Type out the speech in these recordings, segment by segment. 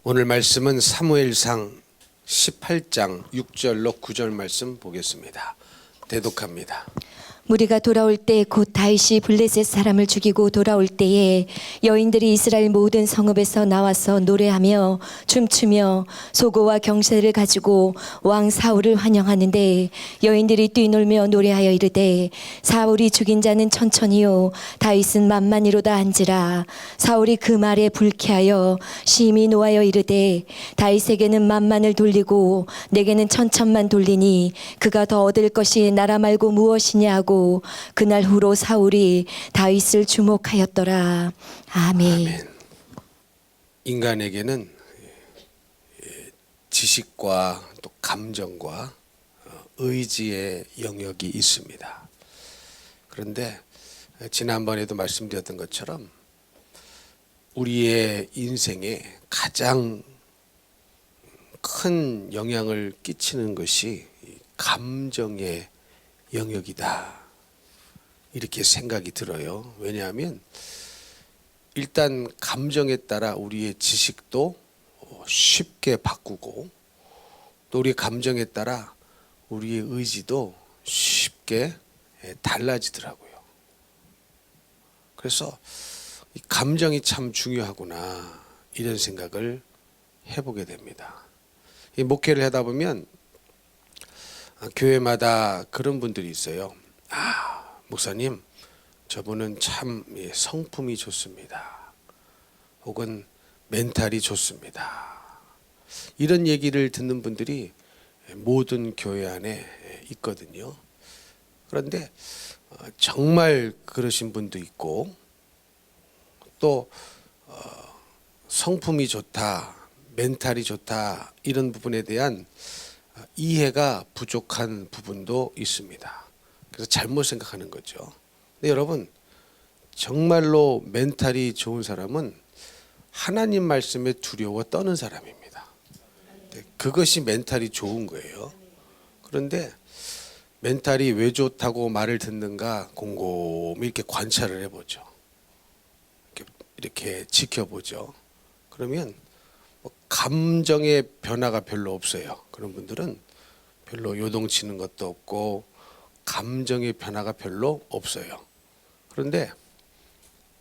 오늘 말씀은 사무엘상 18장 6절로 9절 말씀 보겠습니다. 대독합니다. 무리가 돌아올 때 곧 다윗이 블레셋 사람을 죽이고 돌아올 때에 여인들이 이스라엘 모든 성읍에서 나와서 노래하며 춤추며 소고와 경세를 가지고 왕 사울을 환영하는데 여인들이 뛰놀며 노래하여 이르되 사울이 죽인 자는 천천히요 다윗은 만만히로다 한지라. 사울이 그 말에 불쾌하여 심히 노하여 이르되 다윗에게는 만만을 돌리고 내게는 천천만 돌리니 그가 더 얻을 것이 나라 말고 무엇이냐 하고 그날 후로 사울이 다윗을 주목하였더라. 아멘. 인간에게는 지식과 또 감정과 의지의 영역이 있습니다. 그런데 지난번에도 말씀드렸던 것처럼 우리의 인생에 가장 큰 영향을 끼치는 것이 감정의 영역이다. 이렇게 생각이 들어요. 왜냐하면 일단 감정에 따라 우리의 지식도 쉽게 바꾸고 또 우리의 감정에 따라 우리의 의지도 쉽게 달라지더라고요. 그래서 이 감정이 참 중요하구나 이런 생각을 해보게 됩니다. 이 목회를 하다 보면 교회마다 그런 분들이 있어요. 목사님, 저분은 참 성품이 좋습니다. 혹은 멘탈이 좋습니다. 이런 얘기를 듣는 분들이 모든 교회 안에 있거든요. 그런데 정말 그러신 분도 있고 또 성품이 좋다, 멘탈이 좋다 이런 부분에 대한 이해가 부족한 부분도 있습니다. 그래서 잘못 생각하는 거죠. 근데 여러분, 정말로 멘탈이 좋은 사람은 하나님 말씀에 두려워 떠는 사람입니다. 그것이 멘탈이 좋은 거예요. 그런데 멘탈이 왜 좋다고 말을 듣는가 곰곰이 이렇게 관찰을 해보죠. 이렇게 지켜보죠. 그러면 감정의 변화가 별로 없어요. 그런 분들은 별로 요동치는 것도 없고 감정의 변화가 별로 없어요. 그런데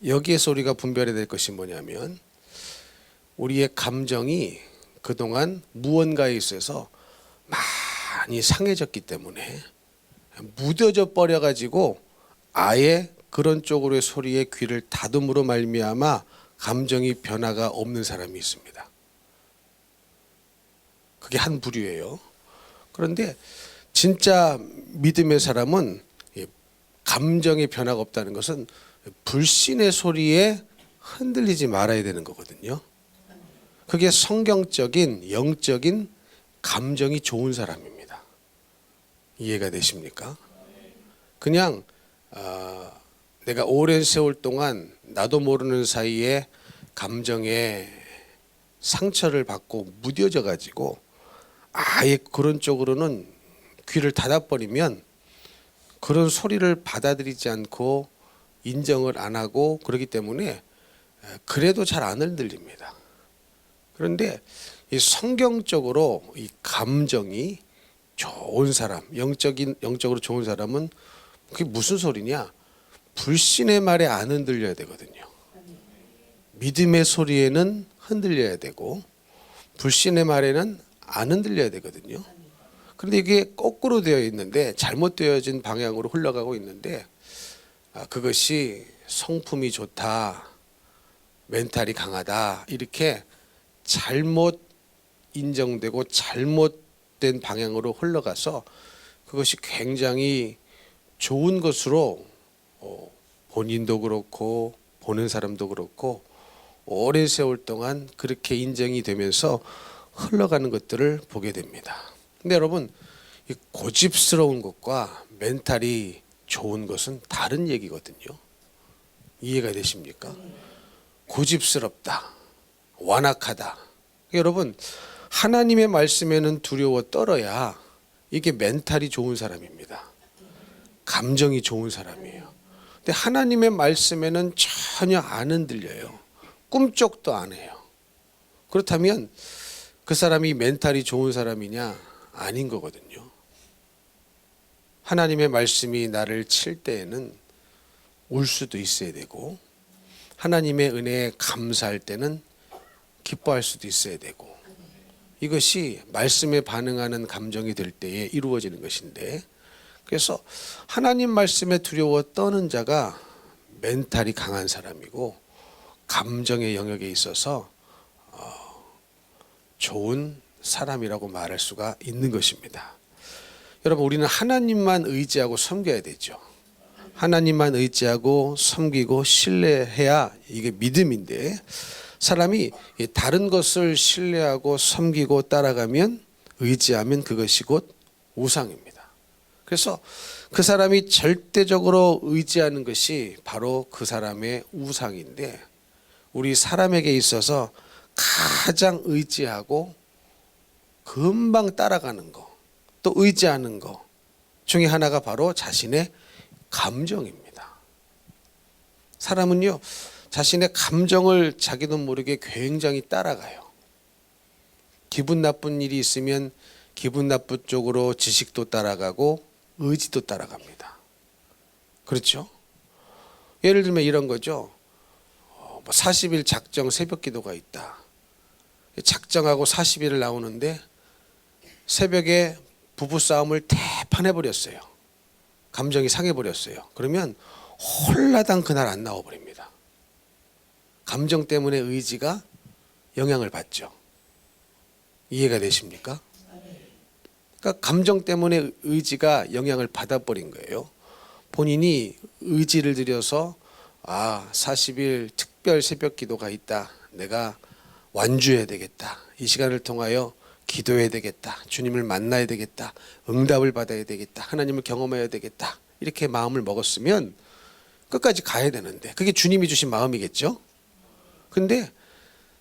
여기에서 우리가 분별해야 될 것이 뭐냐면 우리의 감정이 그동안 무언가에 있어서 많이 상해졌기 때문에 무뎌져 버려가지고 아예 그런 쪽으로의 소리에 귀를 닫음으로 말미암아 감정이 변화가 없는 사람이 있습니다. 그게 한 부류예요. 그런데 진짜 믿음의 사람은 감정의 변화가 없다는 것은 불신의 소리에 흔들리지 말아야 되는 거거든요. 그게 성경적인 영적인 감정이 좋은 사람입니다. 이해가 되십니까? 그냥 내가 오랜 세월 동안 나도 모르는 사이에 감정에 상처를 받고 무뎌져 가지고 아예 그런 쪽으로는 귀를 닫아버리면 그런 소리를 받아들이지 않고 인정을 안 하고 그러기 때문에 그래도 잘 안 흔들립니다. 그런데 이 성경적으로 이 감정이 좋은 사람, 영적으로 좋은 사람은 그게 무슨 소리냐? 불신의 말에 안 흔들려야 되거든요. 믿음의 소리에는 흔들려야 되고 불신의 말에는 안 흔들려야 되거든요. 그런데 이게 거꾸로 되어 있는데 잘못되어진 방향으로 흘러가고 있는데 그것이 성품이 좋다, 멘탈이 강하다 이렇게 잘못 인정되고 잘못된 방향으로 흘러가서 그것이 굉장히 좋은 것으로 본인도 그렇고 보는 사람도 그렇고 오랜 세월 동안 그렇게 인정이 되면서 흘러가는 것들을 보게 됩니다. 근데 여러분, 이 고집스러운 것과 멘탈이 좋은 것은 다른 얘기거든요. 이해가 되십니까? 고집스럽다, 완악하다. 여러분, 하나님의 말씀에는 두려워 떨어야 이게 멘탈이 좋은 사람입니다. 감정이 좋은 사람이에요. 근데 하나님의 말씀에는 전혀 안 흔들려요. 꿈쩍도 안 해요. 그렇다면 그 사람이 멘탈이 좋은 사람이냐? 아닌 거거든요. 하나님의 말씀이 나를 칠 때에는 울 수도 있어야 되고, 하나님의 은혜에 감사할 때는 기뻐할 수도 있어야 되고, 이것이 말씀에 반응하는 감정이 될 때에 이루어지는 것인데, 그래서 하나님 말씀에 두려워 떠는 자가 멘탈이 강한 사람이고 감정의 영역에 있어서 좋은 사람이라고 말할 수가 있는 것입니다. 여러분, 우리는 하나님만 의지하고 섬겨야 되죠. 하나님만 의지하고 섬기고 신뢰해야 이게 믿음인데, 사람이 다른 것을 신뢰하고 섬기고 따라가면, 의지하면 그것이 곧 우상입니다. 그래서 그 사람이 절대적으로 의지하는 것이 바로 그 사람의 우상인데, 우리 사람에게 있어서 가장 의지하고 금방 따라가는 거, 또 의지하는 거 중에 하나가 바로 자신의 감정입니다. 사람은요, 자신의 감정을 자기도 모르게 굉장히 따라가요. 기분 나쁜 일이 있으면 기분 나쁜 쪽으로 지식도 따라가고 의지도 따라갑니다. 그렇죠? 예를 들면 이런 거죠. 40일 작정 새벽 기도가 있다. 작정하고 40일을 나오는데 새벽에 부부싸움을 대판해버렸어요. 감정이 상해버렸어요. 그러면 홀라당 그날 안 나와버립니다. 감정 때문에 의지가 영향을 받죠. 이해가 되십니까? 그러니까 감정 때문에 의지가 영향을 받아버린 거예요. 본인이 의지를 들여서 40일 특별 새벽 기도가 있다. 내가 완주해야 되겠다. 이 시간을 통하여 기도해야 되겠다. 주님을 만나야 되겠다. 응답을 받아야 되겠다. 하나님을 경험해야 되겠다. 이렇게 마음을 먹었으면 끝까지 가야 되는데, 그게 주님이 주신 마음이겠죠. 근데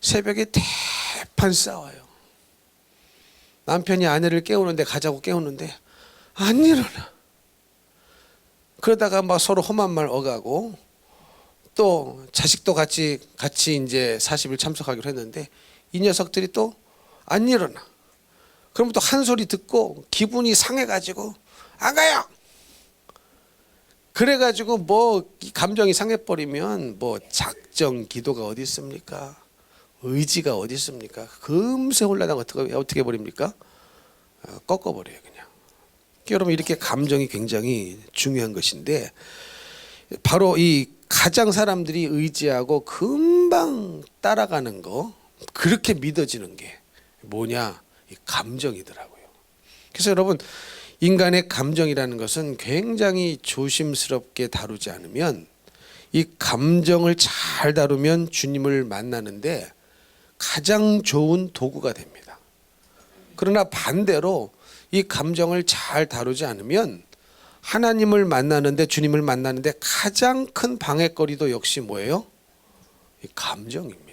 새벽에 대판 싸워요. 남편이 아내를 깨우는데, 가자고 깨우는데 안 일어나. 그러다가 막 서로 험한 말 어가고, 또 자식도 같이 이제 40일 참석하기로 했는데 이 녀석들이 또 안 일어나. 그럼 또 한 소리 듣고 기분이 상해가지고 안 가요. 그래가지고 뭐 감정이 상해버리면 뭐 작정 기도가 어디 있습니까? 의지가 어디 있습니까? 금세 올라다가 어떻게 버립니까? 꺾어버려요, 그냥. 여러분, 이렇게 감정이 굉장히 중요한 것인데, 바로 이 가장 사람들이 의지하고 금방 따라가는 거, 그렇게 믿어지는 게 뭐냐? 이 감정이더라고요. 그래서 여러분, 인간의 감정이라는 것은 굉장히 조심스럽게 다루지 않으면, 이 감정을 잘 다루면 주님을 만나는데 가장 좋은 도구가 됩니다. 그러나 반대로 이 감정을 잘 다루지 않으면 하나님을 만나는데, 주님을 만나는데 가장 큰 방해거리도 역시 뭐예요? 이 감정입니다.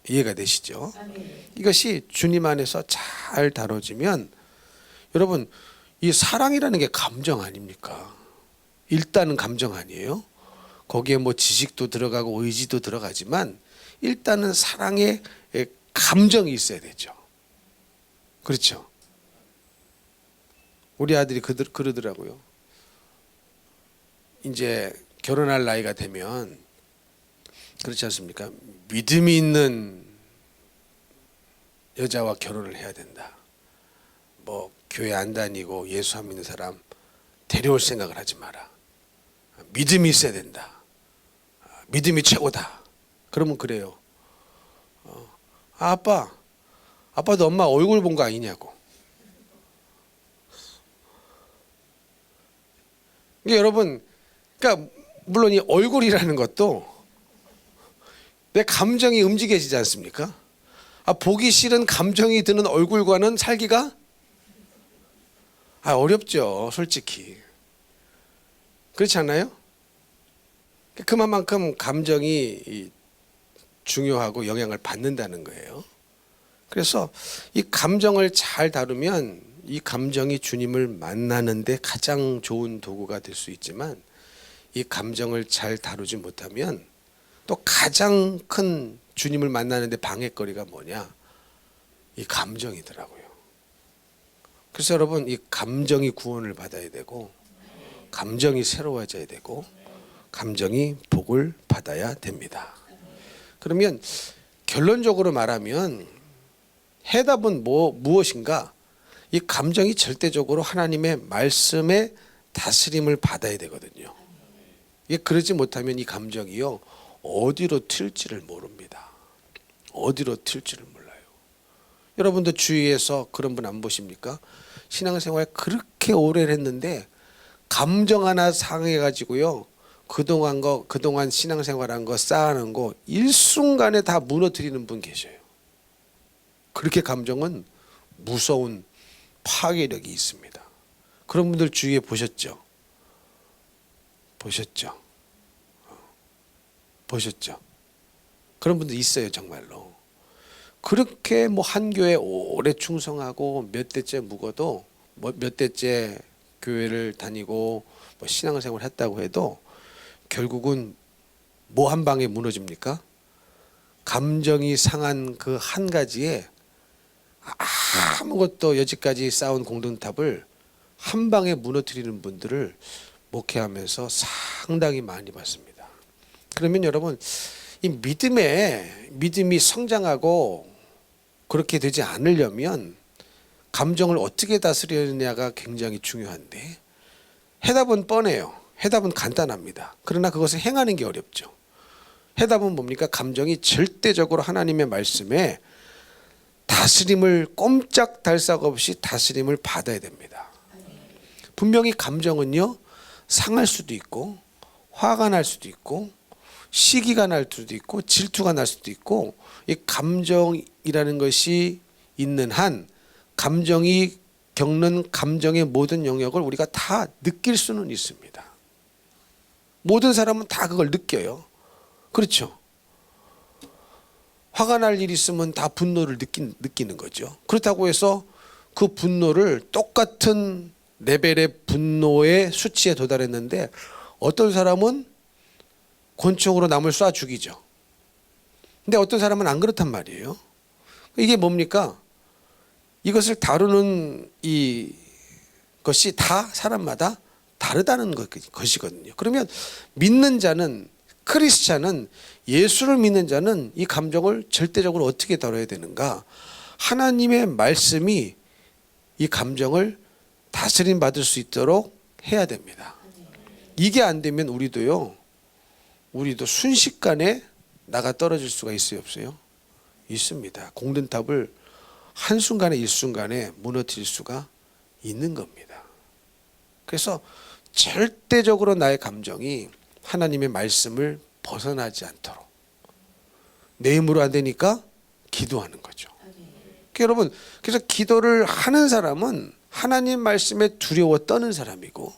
이해가 되시죠? 이것이 주님 안에서 잘 다뤄지면, 여러분, 이 사랑이라는 게 감정 아닙니까? 일단은 감정 아니에요? 거기에 뭐 지식도 들어가고 의지도 들어가지만 일단은 사랑의 감정이 있어야 되죠. 그렇죠? 우리 아들이 그러더라고요. 이제 결혼할 나이가 되면, 그렇지 않습니까? 믿음이 있는 여자와 결혼을 해야 된다. 뭐 교회 안 다니고 예수 안 믿는 사람 데려올 생각을 하지 마라. 믿음이 있어야 된다. 믿음이 최고다. 그러면 그래요. 아빠도 엄마 얼굴 본 거 아니냐고. 이게 여러분, 그러니까 물론 이 얼굴이라는 것도 내 감정이 움직여지지 않습니까? 보기 싫은 감정이 드는 얼굴과는 살기가 어렵죠, 솔직히. 그렇지 않나요? 그만큼 감정이 중요하고 영향을 받는다는 거예요. 그래서 이 감정을 잘 다루면 이 감정이 주님을 만나는데 가장 좋은 도구가 될 수 있지만, 이 감정을 잘 다루지 못하면 또 가장 큰 주님을 만나는데 방해거리가 뭐냐? 이 감정이더라고요. 그래서 여러분, 이 감정이 구원을 받아야 되고, 감정이 새로워져야 되고, 감정이 복을 받아야 됩니다. 그러면 결론적으로 말하면 해답은 무엇인가? 이 감정이 절대적으로 하나님의 말씀의 다스림을 받아야 되거든요. 이게 그러지 못하면 이 감정이요, 어디로 튈지를 모릅니다. 어디로 튈지를 몰라요. 여러분도 주위에서 그런 분 안 보십니까? 신앙생활 그렇게 오래 했는데 감정 하나 상해가지고요, 그동안 신앙생활한 거 쌓아놓은 거 일순간에 다 무너뜨리는 분 계셔요. 그렇게 감정은 무서운 파괴력이 있습니다. 그런 분들 주위에 보셨죠? 보셨죠? 그런 분들 있어요, 정말로. 그렇게 뭐 한 교회 오래 충성하고 몇 대째 묵어도, 몇 대째 교회를 다니고 뭐 신앙생활을 했다고 해도 결국은 뭐 한 방에 무너집니까? 감정이 상한 그 한 가지에 아무것도 여지까지 쌓은 공동탑을 한 방에 무너뜨리는 분들을 목회하면서 상당히 많이 봤습니다. 그러면 여러분, 이 믿음이 성장하고 그렇게 되지 않으려면 감정을 어떻게 다스리느냐가 굉장히 중요한데, 해답은 뻔해요. 해답은 간단합니다. 그러나 그것을 행하는 게 어렵죠. 해답은 뭡니까? 감정이 절대적으로 하나님의 말씀에 다스림을, 꼼짝달싹 없이 다스림을 받아야 됩니다. 분명히 감정은요, 상할 수도 있고 화가 날 수도 있고 시기가 날 수도 있고 질투가 날 수도 있고, 이 감정이라는 것이 있는 한 감정이 겪는 감정의 모든 영역을 우리가 다 느낄 수는 있습니다. 모든 사람은 다 그걸 느껴요. 그렇죠? 화가 날 일이 있으면 다 분노를 느끼는 거죠. 그렇다고 해서 그 분노를 똑같은 레벨의 분노의 수치에 도달했는데 어떤 사람은 권총으로 남을 쏴 죽이죠. 근데 어떤 사람은 안 그렇단 말이에요. 이게 뭡니까? 이것을 다루는 이 것이 다 사람마다 다르다는 것이거든요. 그러면 믿는 자는, 크리스찬은, 예수를 믿는 자는 이 감정을 절대적으로 어떻게 다뤄야 되는가? 하나님의 말씀이 이 감정을 다스림 받을 수 있도록 해야 됩니다. 이게 안 되면 우리도 순식간에 나가 떨어질 수가 있어요, 없어요? 있습니다. 공든탑을 한순간에 일순간에 무너뜨릴 수가 있는 겁니다. 그래서 절대적으로 나의 감정이 하나님의 말씀을 벗어나지 않도록, 내 힘으로 안 되니까 기도하는 거죠. 그러니까 여러분, 그래서 기도를 하는 사람은 하나님 말씀에 두려워 떠는 사람이고,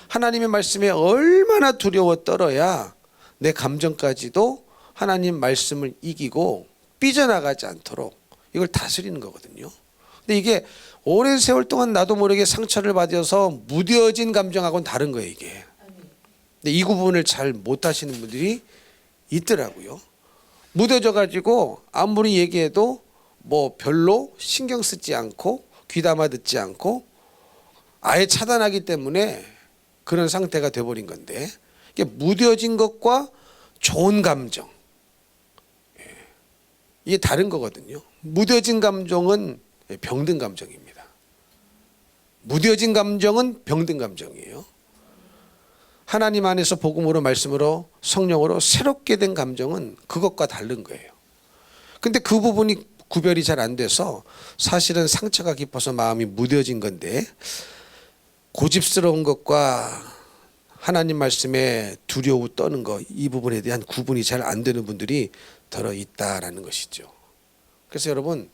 하나님의 말씀에 얼마나 두려워 떨어야 내 감정까지도 하나님 말씀을 이기고 삐져나가지 않도록 이걸 다스리는 거거든요. 근데 이게 오랜 세월 동안 나도 모르게 상처를 받아서 무뎌진 감정하고는 다른 거예요, 이게. 근데 이 구분을 잘 못하시는 분들이 있더라고요. 무뎌져 가지고 아무리 얘기해도 뭐 별로 신경 쓰지 않고 귀담아 듣지 않고 아예 차단하기 때문에 그런 상태가 돼버린 건데, 이게 무뎌진 것과 좋은 감정, 이게 다른 거거든요. 무뎌진 감정은 병든 감정입니다. 무뎌진 감정은 병든 감정이에요. 하나님 안에서 복음으로, 말씀으로, 성령으로 새롭게 된 감정은 그것과 다른 거예요. 근데 그 부분이 구별이 잘 안 돼서 사실은 상처가 깊어서 마음이 무뎌진 건데, 고집스러운 것과 하나님 말씀에 두려워 떠는 것, 이 부분에 대한 구분이 잘 안 되는 분들이 더러 있다라는 것이죠. 그래서 여러분,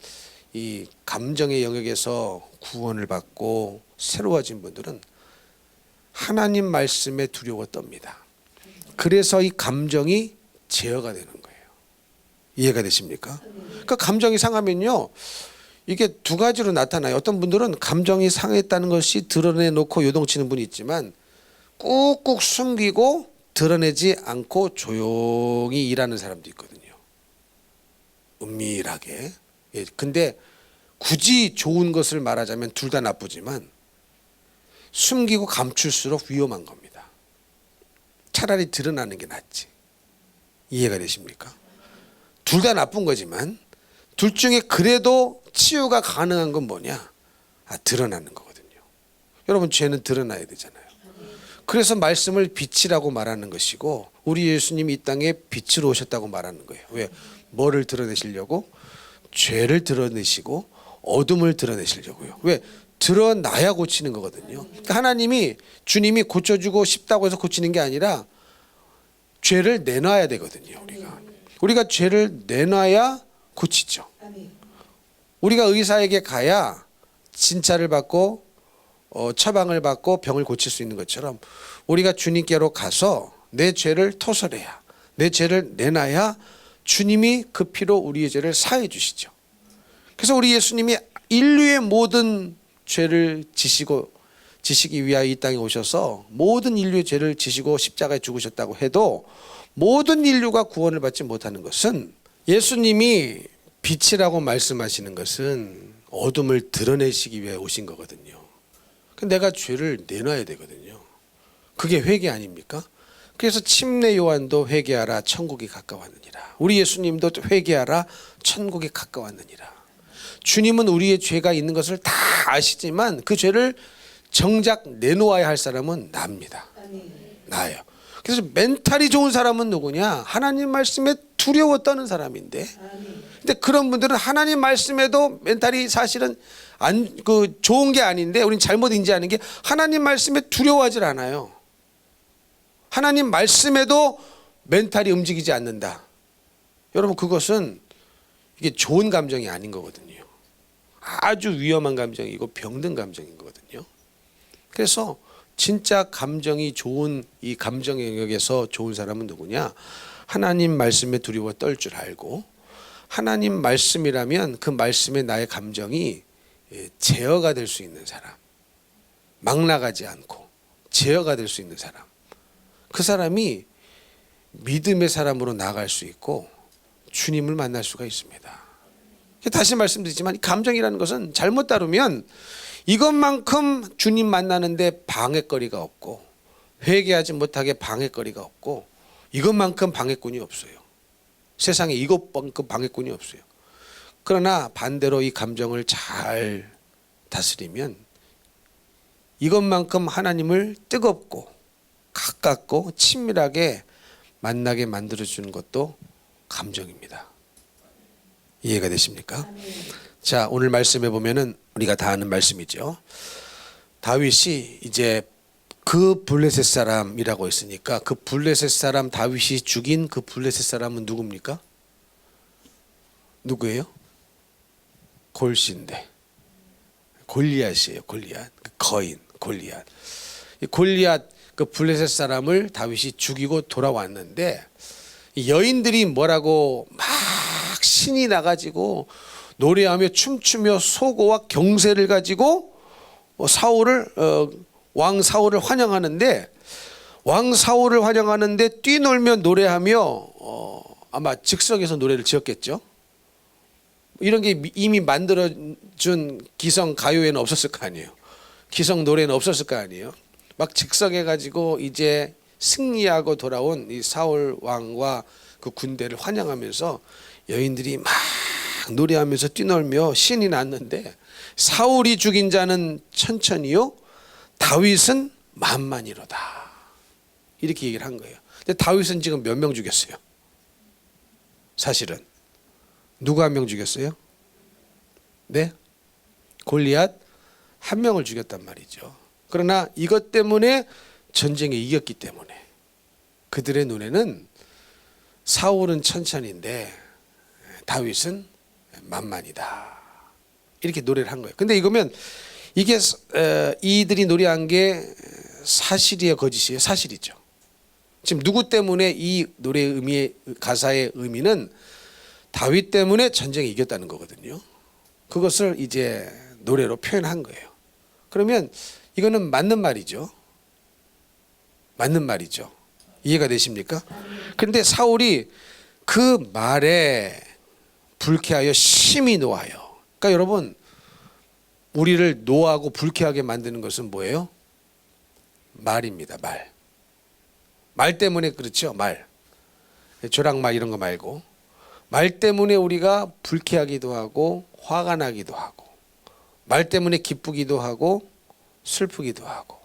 이 감정의 영역에서 구원을 받고 새로워진 분들은 하나님 말씀에 두려워 떱니다. 그래서 이 감정이 제어가 되는 거예요. 이해가 되십니까? 그러니까 감정이 상하면요, 이게 두 가지로 나타나요. 어떤 분들은 감정이 상했다는 것이 드러내놓고 요동치는 분이 있지만, 꾹꾹 숨기고 드러내지 않고 조용히 일하는 사람도 있거든요. 은밀하게. 예, 근데 굳이 좋은 것을 말하자면 둘 다 나쁘지만 숨기고 감출수록 위험한 겁니다. 차라리 드러나는 게 낫지. 이해가 되십니까? 둘 다 나쁜 거지만 둘 중에 그래도 치유가 가능한 건 뭐냐? 드러나는 거거든요. 여러분, 죄는 드러나야 되잖아요. 그래서 말씀을 빛이라고 말하는 것이고, 우리 예수님이 이 땅에 빛으로 오셨다고 말하는 거예요. 왜? 뭐를 드러내시려고? 죄를 드러내시고 어둠을 드러내시려고요. 왜? 드러나야 고치는 거거든요. 그러니까 하나님이, 주님이 고쳐주고 싶다고 해서 고치는 게 아니라 죄를 내놔야 되거든요. 우리가 죄를 내놔야 고치죠. 우리가 의사에게 가야 진찰을 받고 처방을 받고 병을 고칠 수 있는 것처럼, 우리가 주님께로 가서 내 죄를 토설해야, 내 죄를 내놔야 주님이 그 피로 우리의 죄를 사해 주시죠. 그래서 우리 예수님이 인류의 모든 죄를 지시기 위하여 이 땅에 오셔서 모든 인류의 죄를 지시고 십자가에 죽으셨다고 해도 모든 인류가 구원을 받지 못하는 것은, 예수님이 빛이라고 말씀하시는 것은 어둠을 드러내시기 위해 오신 거거든요. 내가 죄를 내놔야 되거든요. 그게 회개 아닙니까? 그래서 침례 요한도 회개하라 천국이 가까웠느니라. 우리 예수님도 회개하라 천국이 가까웠느니라. 주님은 우리의 죄가 있는 것을 다 아시지만 그 죄를 정작 내놓아야 할 사람은 납니다. 나예요. 그래서 멘탈이 좋은 사람은 누구냐? 하나님 말씀에 두려워 떠는 사람인데, 근데 그런 분들은 하나님 말씀에도 멘탈이 사실은 좋은 게 아닌데, 우리는 잘못 인지하는 게 하나님 말씀에 두려워하질 않아요. 하나님 말씀에도 멘탈이 움직이지 않는다. 여러분, 그것은 이게 좋은 감정이 아닌 거거든요. 아주 위험한 감정이고 병든 감정인 거거든요. 그래서 진짜 감정이 좋은, 이 감정 영역에서 좋은 사람은 누구냐? 하나님 말씀에 두려워 떨 줄 알고, 하나님 말씀이라면 그 말씀에 나의 감정이 제어가 될 수 있는 사람, 막 나가지 않고 제어가 될 수 있는 사람, 그 사람이 믿음의 사람으로 나아갈 수 있고 주님을 만날 수가 있습니다. 다시 말씀드리지만, 이 감정이라는 것은 잘못 다루면 이것만큼 주님 만나는데 방해거리가 없고, 회개하지 못하게 방해거리가 없고, 이것만큼 방해꾼이 없어요. 세상에 이것만큼 방해꾼이 없어요. 그러나 반대로 이 감정을 잘 다스리면 이것만큼 하나님을 뜨겁고 가깝고 친밀하게 만나게 만들어주는 것도 감정입니다. 이해가 되십니까? 자, 오늘 말씀해 보면은 우리가 다 아는 말씀이죠. 다윗이 이제 그 블레셋 사람이라고 했으니까, 그 블레셋 사람, 다윗이 죽인 그 블레셋 사람은 누굽니까? 누구예요? 골시인데, 골리앗이에요. 골리앗, 그 거인 골리앗. 이 골리앗, 그 블레셋 사람을 다윗이 죽이고 돌아왔는데, 이 여인들이 뭐라고 막 신이 나가지고 노래하며 춤추며 소고와 경세를 가지고 왕 사울을 환영하는데, 왕 사울을 환영하는데 뛰놀며 노래하며 아마 즉석에서 노래를 지었겠죠. 이런 게 이미 만들어준 기성 가요에는 없었을 거 아니에요. 기성 노래는 없었을 거 아니에요. 막 즉석해 가지고 이제 승리하고 돌아온 이 사울 왕과 그 군대를 환영하면서 여인들이 막 노래하면서 뛰놀며 신이 났는데, 사울이 죽인 자는 천천히요, 다윗은 만만이로다. 이렇게 얘기를 한 거예요. 근데 다윗은 지금 몇 명 죽였어요? 사실은 누가 한 명 죽였어요? 네? 골리앗 한 명을 죽였단 말이죠. 그러나 이것 때문에 전쟁에 이겼기 때문에 그들의 눈에는 사울은 천천히인데 다윗은 만만이다. 이렇게 노래를 한 거예요. 근데 이거면 이게 이들이 노래한 게 사실이에요, 거짓이에요? 사실이죠. 지금 누구 때문에 이 노래의 의미의 가사의 의미는 다윗 때문에 전쟁에 이겼다는 거거든요. 그것을 이제 노래로 표현한 거예요. 그러면 이거는 맞는 말이죠. 맞는 말이죠. 이해가 되십니까? 그런데 사울이 그 말에 불쾌하여 심히 노하여. 그러니까 여러분, 우리를 노하고 불쾌하게 만드는 것은 뭐예요? 말입니다. 말. 말 때문에 그렇죠. 말. 조랑말 이런 거 말고. 말 때문에 우리가 불쾌하기도 하고 화가 나기도 하고, 말 때문에 기쁘기도 하고 슬프기도 하고.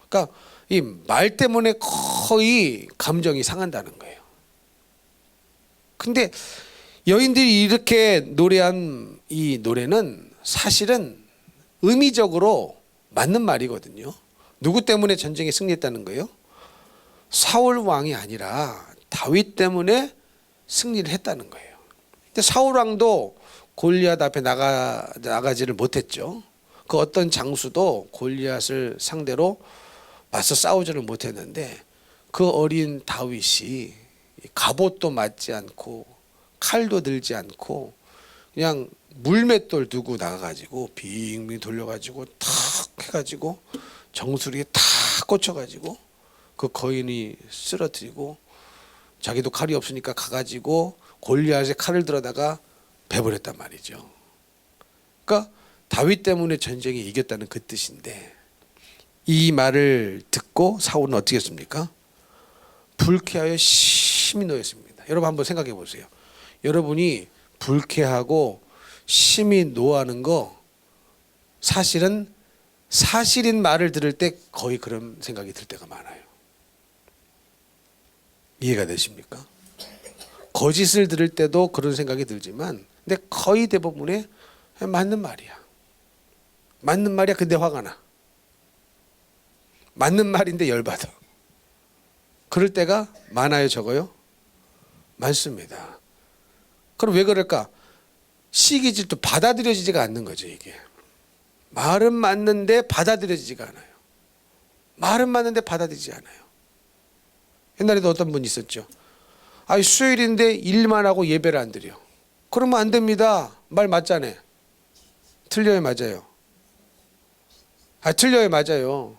그러니까 이 말 때문에 거의 감정이 상한다는 거예요. 근데 여인들이 이렇게 노래한 이 노래는 사실은 의미적으로 맞는 말이거든요. 누구 때문에 전쟁에 승리했다는 거예요? 사울 왕이 아니라 다윗 때문에 승리를 했다는 거예요. 근데 사울 왕도 골리앗 앞에 나가지를 못했죠. 그 어떤 장수도 골리앗을 상대로 맞서 싸우지를 못했는데, 그 어린 다윗이 갑옷도 맞지 않고 칼도 들지 않고 그냥 물맷돌 두고 나가가지고 빙빙 돌려가지고 탁 해가지고 정수리에 탁 꽂혀가지고 그 거인이 쓰러뜨리고, 자기도 칼이 없으니까 가가지고 골리앗의 칼을 들어다가 베버렸단 말이죠. 그러니까 다윗 때문에 전쟁에 이겼다는 그 뜻인데, 이 말을 듣고 사울은 어떻게 했습니까? 불쾌하여 심히 노했습니다. 여러분 한번 생각해 보세요. 여러분이 불쾌하고 심히 노하는 거, 사실은 사실인 말을 들을 때 거의 그런 생각이 들 때가 많아요. 이해가 되십니까? 거짓을 들을 때도 그런 생각이 들지만, 근데 거의 대부분에 맞는 말이야. 맞는 말이야. 근데 화가 나. 맞는 말인데 열받아. 그럴 때가 많아요, 적어요? 많습니다. 그럼 왜 그럴까? 시기질도 받아들여지지가 않는 거죠, 이게. 말은 맞는데 받아들여지지가 않아요. 말은 맞는데 받아들이지 않아요. 옛날에도 어떤 분이 있었죠. 아니, 수요일인데 일만 하고 예배를 안 드려. 그러면 안 됩니다. 말 맞잖아요. 틀려요, 맞아요? 틀려요, 맞아요?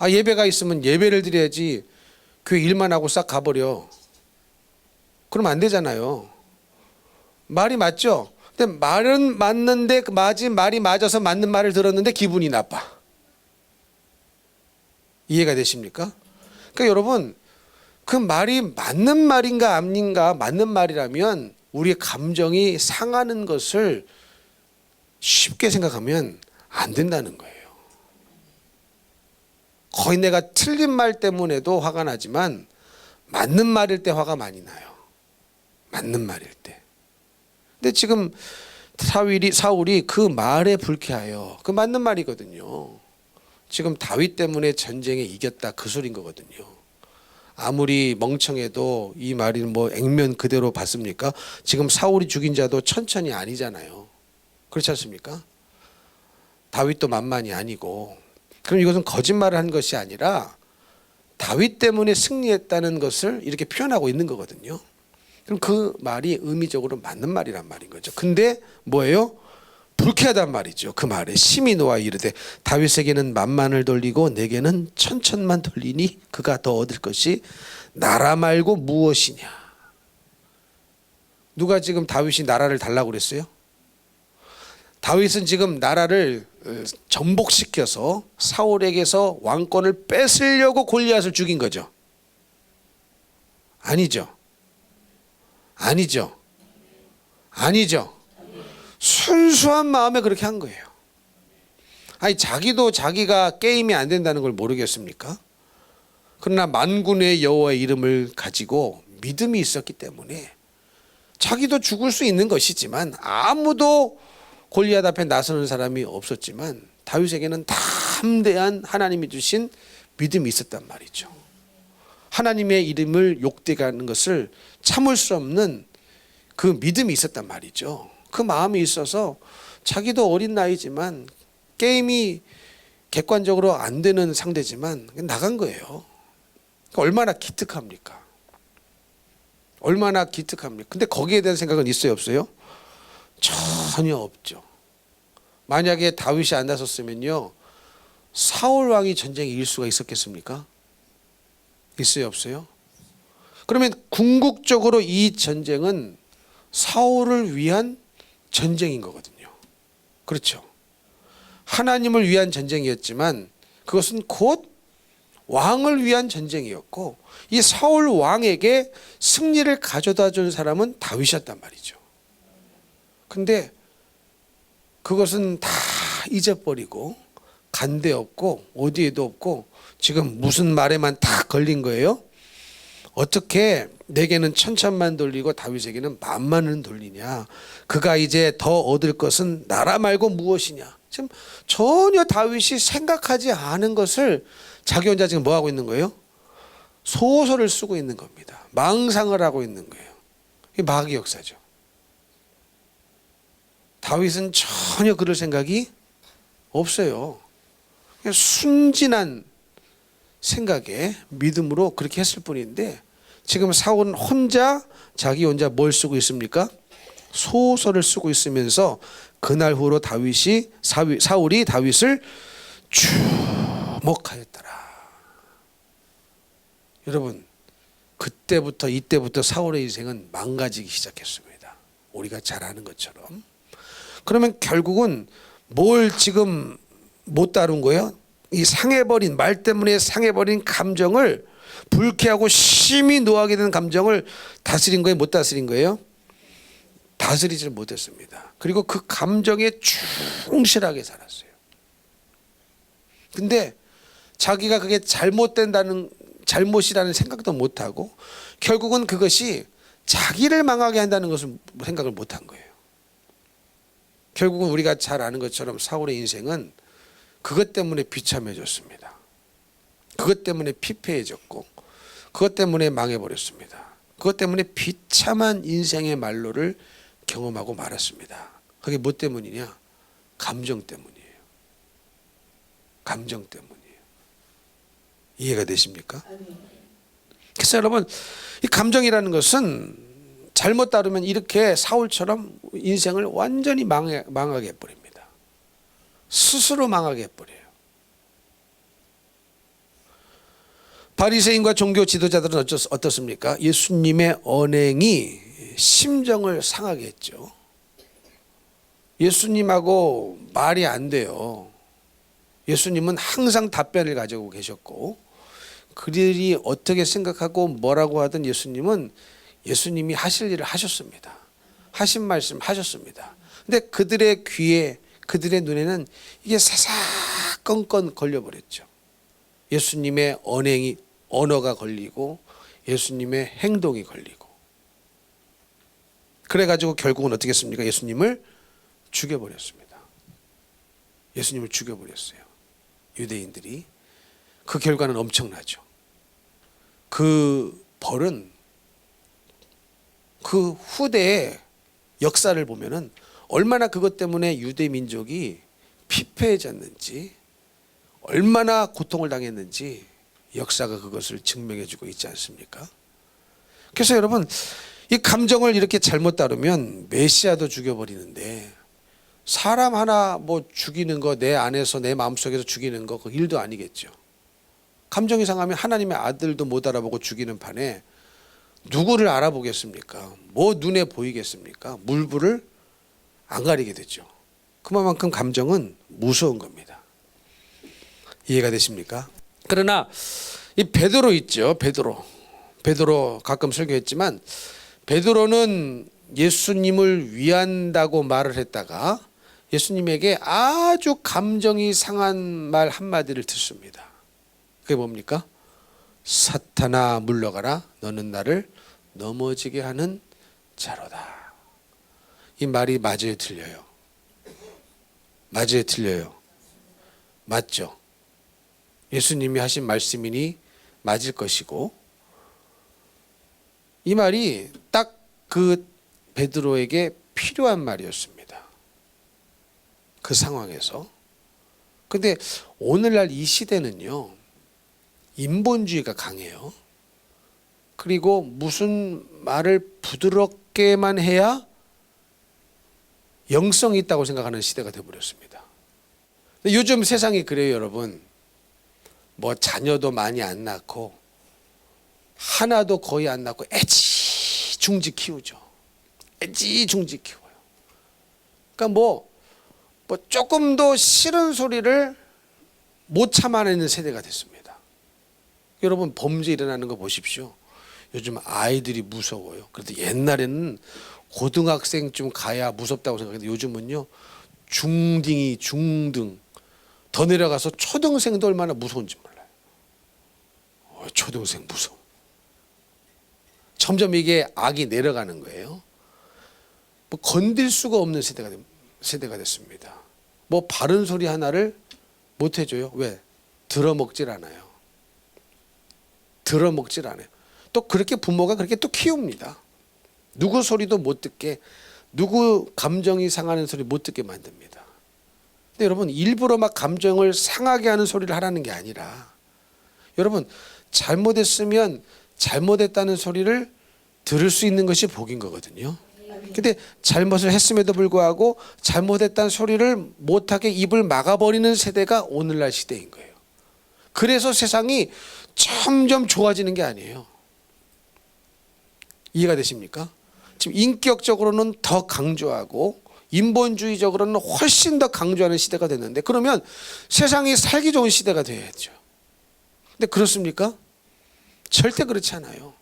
예배가 있으면 예배를 드려야지 교회 일만 하고 싹 가버려. 그러면 안 되잖아요. 말이 맞죠? 근데 말은 맞는데 말이 맞아서 맞는 말을 들었는데 기분이 나빠. 이해가 되십니까? 그러니까 여러분, 그 말이 맞는 말인가 아닌가, 맞는 말이라면 우리의 감정이 상하는 것을 쉽게 생각하면 안 된다는 거예요. 거의 내가 틀린 말 때문에도 화가 나지만 맞는 말일 때 화가 많이 나요. 맞는 말일 때. 근데 지금 사울이 그 말에 불쾌하여, 그 맞는 말이거든요. 지금 다윗 때문에 전쟁에 이겼다, 그 소리인 거거든요. 아무리 멍청해도 이 말이 뭐 액면 그대로 봤습니까? 지금 사울이 죽인 자도 천천히 아니잖아요. 그렇지 않습니까? 다윗도 만만이 아니고. 그럼 이것은 거짓말을 한 것이 아니라 다윗 때문에 승리했다는 것을 이렇게 표현하고 있는 거거든요. 그럼 그 말이 의미적으로 맞는 말이란 말인 거죠. 근데 뭐예요? 불쾌하단 말이죠. 그 말에 심히 노하 이르되 다윗에게는 만만을 돌리고 내게는 천천만 돌리니 그가 더 얻을 것이 나라 말고 무엇이냐. 누가 지금 다윗이 나라를 달라고 그랬어요? 다윗은 지금 나라를 정복시켜서 사울에게서 왕권을 뺏으려고 골리앗을 죽인 거죠. 아니죠. 아니죠. 아니죠. 순수한 마음에 그렇게 한 거예요. 아니, 자기도 자기가 게임이 안 된다는 걸 모르겠습니까? 그러나 만군의 여호와의 이름을 가지고 믿음이 있었기 때문에 자기도 죽을 수 있는 것이지만, 아무도 골리앗 앞에 나서는 사람이 없었지만 다윗에게는 담대한 하나님이 주신 믿음이 있었단 말이죠. 하나님의 이름을 욕되게 하는 것을 참을 수 없는 그 믿음이 있었단 말이죠. 그 마음이 있어서 자기도 어린 나이지만 게임이 객관적으로 안 되는 상대지만 나간 거예요. 얼마나 기특합니까? 얼마나 기특합니까? 근데 거기에 대한 생각은 있어요, 없어요? 전혀 없죠. 만약에 다윗이 안 나섰으면요, 사울 왕이 전쟁에 이길 수가 있었겠습니까? 있어요, 없어요? 그러면 궁극적으로 이 전쟁은 사울을 위한 전쟁인 거거든요. 그렇죠. 하나님을 위한 전쟁이었지만 그것은 곧 왕을 위한 전쟁이었고, 이 사울 왕에게 승리를 가져다 준 사람은 다윗이었단 말이죠. 근데 그것은 다 잊어버리고 간데 없고 어디에도 없고 지금 무슨 말에만 다 걸린 거예요. 어떻게 내게는 천천만 돌리고 다윗에게는 만만은 돌리냐. 그가 이제 더 얻을 것은 나라 말고 무엇이냐. 지금 전혀 다윗이 생각하지 않은 것을 자기 혼자 지금 뭐 하고 있는 거예요? 소설을 쓰고 있는 겁니다. 망상을 하고 있는 거예요. 이게 마귀 역사죠. 다윗은 전혀 그럴 생각이 없어요. 그냥 순진한 생각에 믿음으로 그렇게 했을 뿐인데, 지금 사울은 자기 혼자 뭘 쓰고 있습니까? 소설을 쓰고 있으면서 그날 후로 사울이 다윗을 주목하였더라. 여러분, 이때부터 사울의 인생은 망가지기 시작했습니다. 우리가 잘 아는 것처럼. 그러면 결국은 뭘 지금 못 다룬 거예요? 이 상해버린, 말 때문에 상해버린 감정을, 불쾌하고 심히 노하게 되는 감정을 다스린 거예요? 못 다스린 거예요? 다스리지 못했습니다. 그리고 그 감정에 충실하게 살았어요. 근데 자기가 그게 잘못이라는 생각도 못하고, 결국은 그것이 자기를 망하게 한다는 것을 생각을 못한 거예요. 결국은 우리가 잘 아는 것처럼 사울의 인생은 그것 때문에 비참해졌습니다. 그것 때문에 피폐해졌고, 그것 때문에 망해버렸습니다. 그것 때문에 비참한 인생의 말로를 경험하고 말았습니다. 그게 뭐 때문이냐? 감정 때문이에요. 감정 때문이에요. 이해가 되십니까? 그래서 여러분, 이 감정이라는 것은 잘못 다루면 이렇게 사울처럼 인생을 완전히 망하게 해버립니다. 스스로 망하게 해버려요. 바리새인과 종교 지도자들은 어떻습니까? 예수님의 언행이 심정을 상하게 했죠. 예수님하고 말이 안 돼요. 예수님은 항상 답변을 가지고 계셨고, 그들이 어떻게 생각하고 뭐라고 하든 예수님이 하실 일을 하셨습니다. 하신 말씀 하셨습니다. 근데 그들의 귀에, 그들의 눈에는 이게 사사건건 걸려버렸죠. 예수님의 언어가 걸리고 예수님의 행동이 걸리고, 그래가지고 결국은 어떻게 했습니까? 예수님을 죽여버렸습니다. 예수님을 죽여버렸어요. 유대인들이. 그 결과는 엄청나죠. 그 벌은 그 후대의 역사를 보면은 얼마나 그것 때문에 유대 민족이 피폐해졌는지, 얼마나 고통을 당했는지 역사가 그것을 증명해 주고 있지 않습니까? 그래서 여러분, 이 감정을 이렇게 잘못 다루면 메시아도 죽여버리는데, 사람 하나 뭐 죽이는 거, 내 안에서 내 마음속에서 죽이는 거, 그 일도 아니겠죠. 감정이 상하면 하나님의 아들도 못 알아보고 죽이는 판에 누구를 알아보겠습니까? 뭐 눈에 보이겠습니까? 물불을 안 가리게 되죠. 그만큼 감정은 무서운 겁니다. 이해가 되십니까? 그러나 이 베드로 있죠. 베드로 가끔 설교했지만, 베드로는 예수님을 위한다고 말을 했다가 예수님에게 아주 감정이 상한 말 한마디를 듣습니다. 그게 뭡니까? 사탄아 물러가라, 너는 나를 넘어지게 하는 자로다. 이 말이 맞아요, 틀려요? 맞아요, 틀려요? 맞죠? 예수님이 하신 말씀이니 맞을 것이고, 이 말이 딱 그 베드로에게 필요한 말이었습니다. 그 상황에서. 근데 오늘날 이 시대는요, 인본주의가 강해요. 그리고 무슨 말을 부드럽게만 해야 영성이 있다고 생각하는 시대가 되어버렸습니다. 요즘 세상이 그래요, 여러분. 뭐 자녀도 많이 안 낳고, 하나도 거의 안 낳고 애지중지 키우죠. 애지중지 키워요. 그러니까 뭐 조금 더 싫은 소리를 못 참아내는 세대가 됐습니다. 여러분 범죄 일어나는 거 보십시오. 요즘 아이들이 무서워요. 그래도 옛날에는 고등학생쯤 가야 무섭다고 생각했는데 요즘은요 중딩이 중등 더 내려가서 초등생도 얼마나 무서운지 몰라요. 초등생 무서워. 점점 이게 악이 내려가는 거예요. 뭐 건들 수가 없는 세대가 됐습니다. 뭐 바른 소리 하나를 못 해줘요. 왜? 들어먹질 않아요. 들어먹질 않아요. 또 그렇게 부모가 그렇게 또 키웁니다. 누구 소리도 못 듣게, 누구 감정이 상하는 소리 못 듣게 만듭니다. 근데 여러분 일부러 막 감정을 상하게 하는 소리를 하라는 게 아니라 여러분 잘못했으면 잘못했다는 소리를 들을 수 있는 것이 복인 거거든요. 근데 잘못을 했음에도 불구하고 잘못했다는 소리를 못하게 입을 막아버리는 세대가 오늘날 시대인 거예요. 그래서 세상이 점점 좋아지는 게 아니에요. 이해가 되십니까? 지금 인격적으로는 더 강조하고 인본주의적으로는 훨씬 더 강조하는 시대가 됐는데 그러면 세상이 살기 좋은 시대가 돼야죠. 근데 그렇습니까? 절대 그렇지 않아요.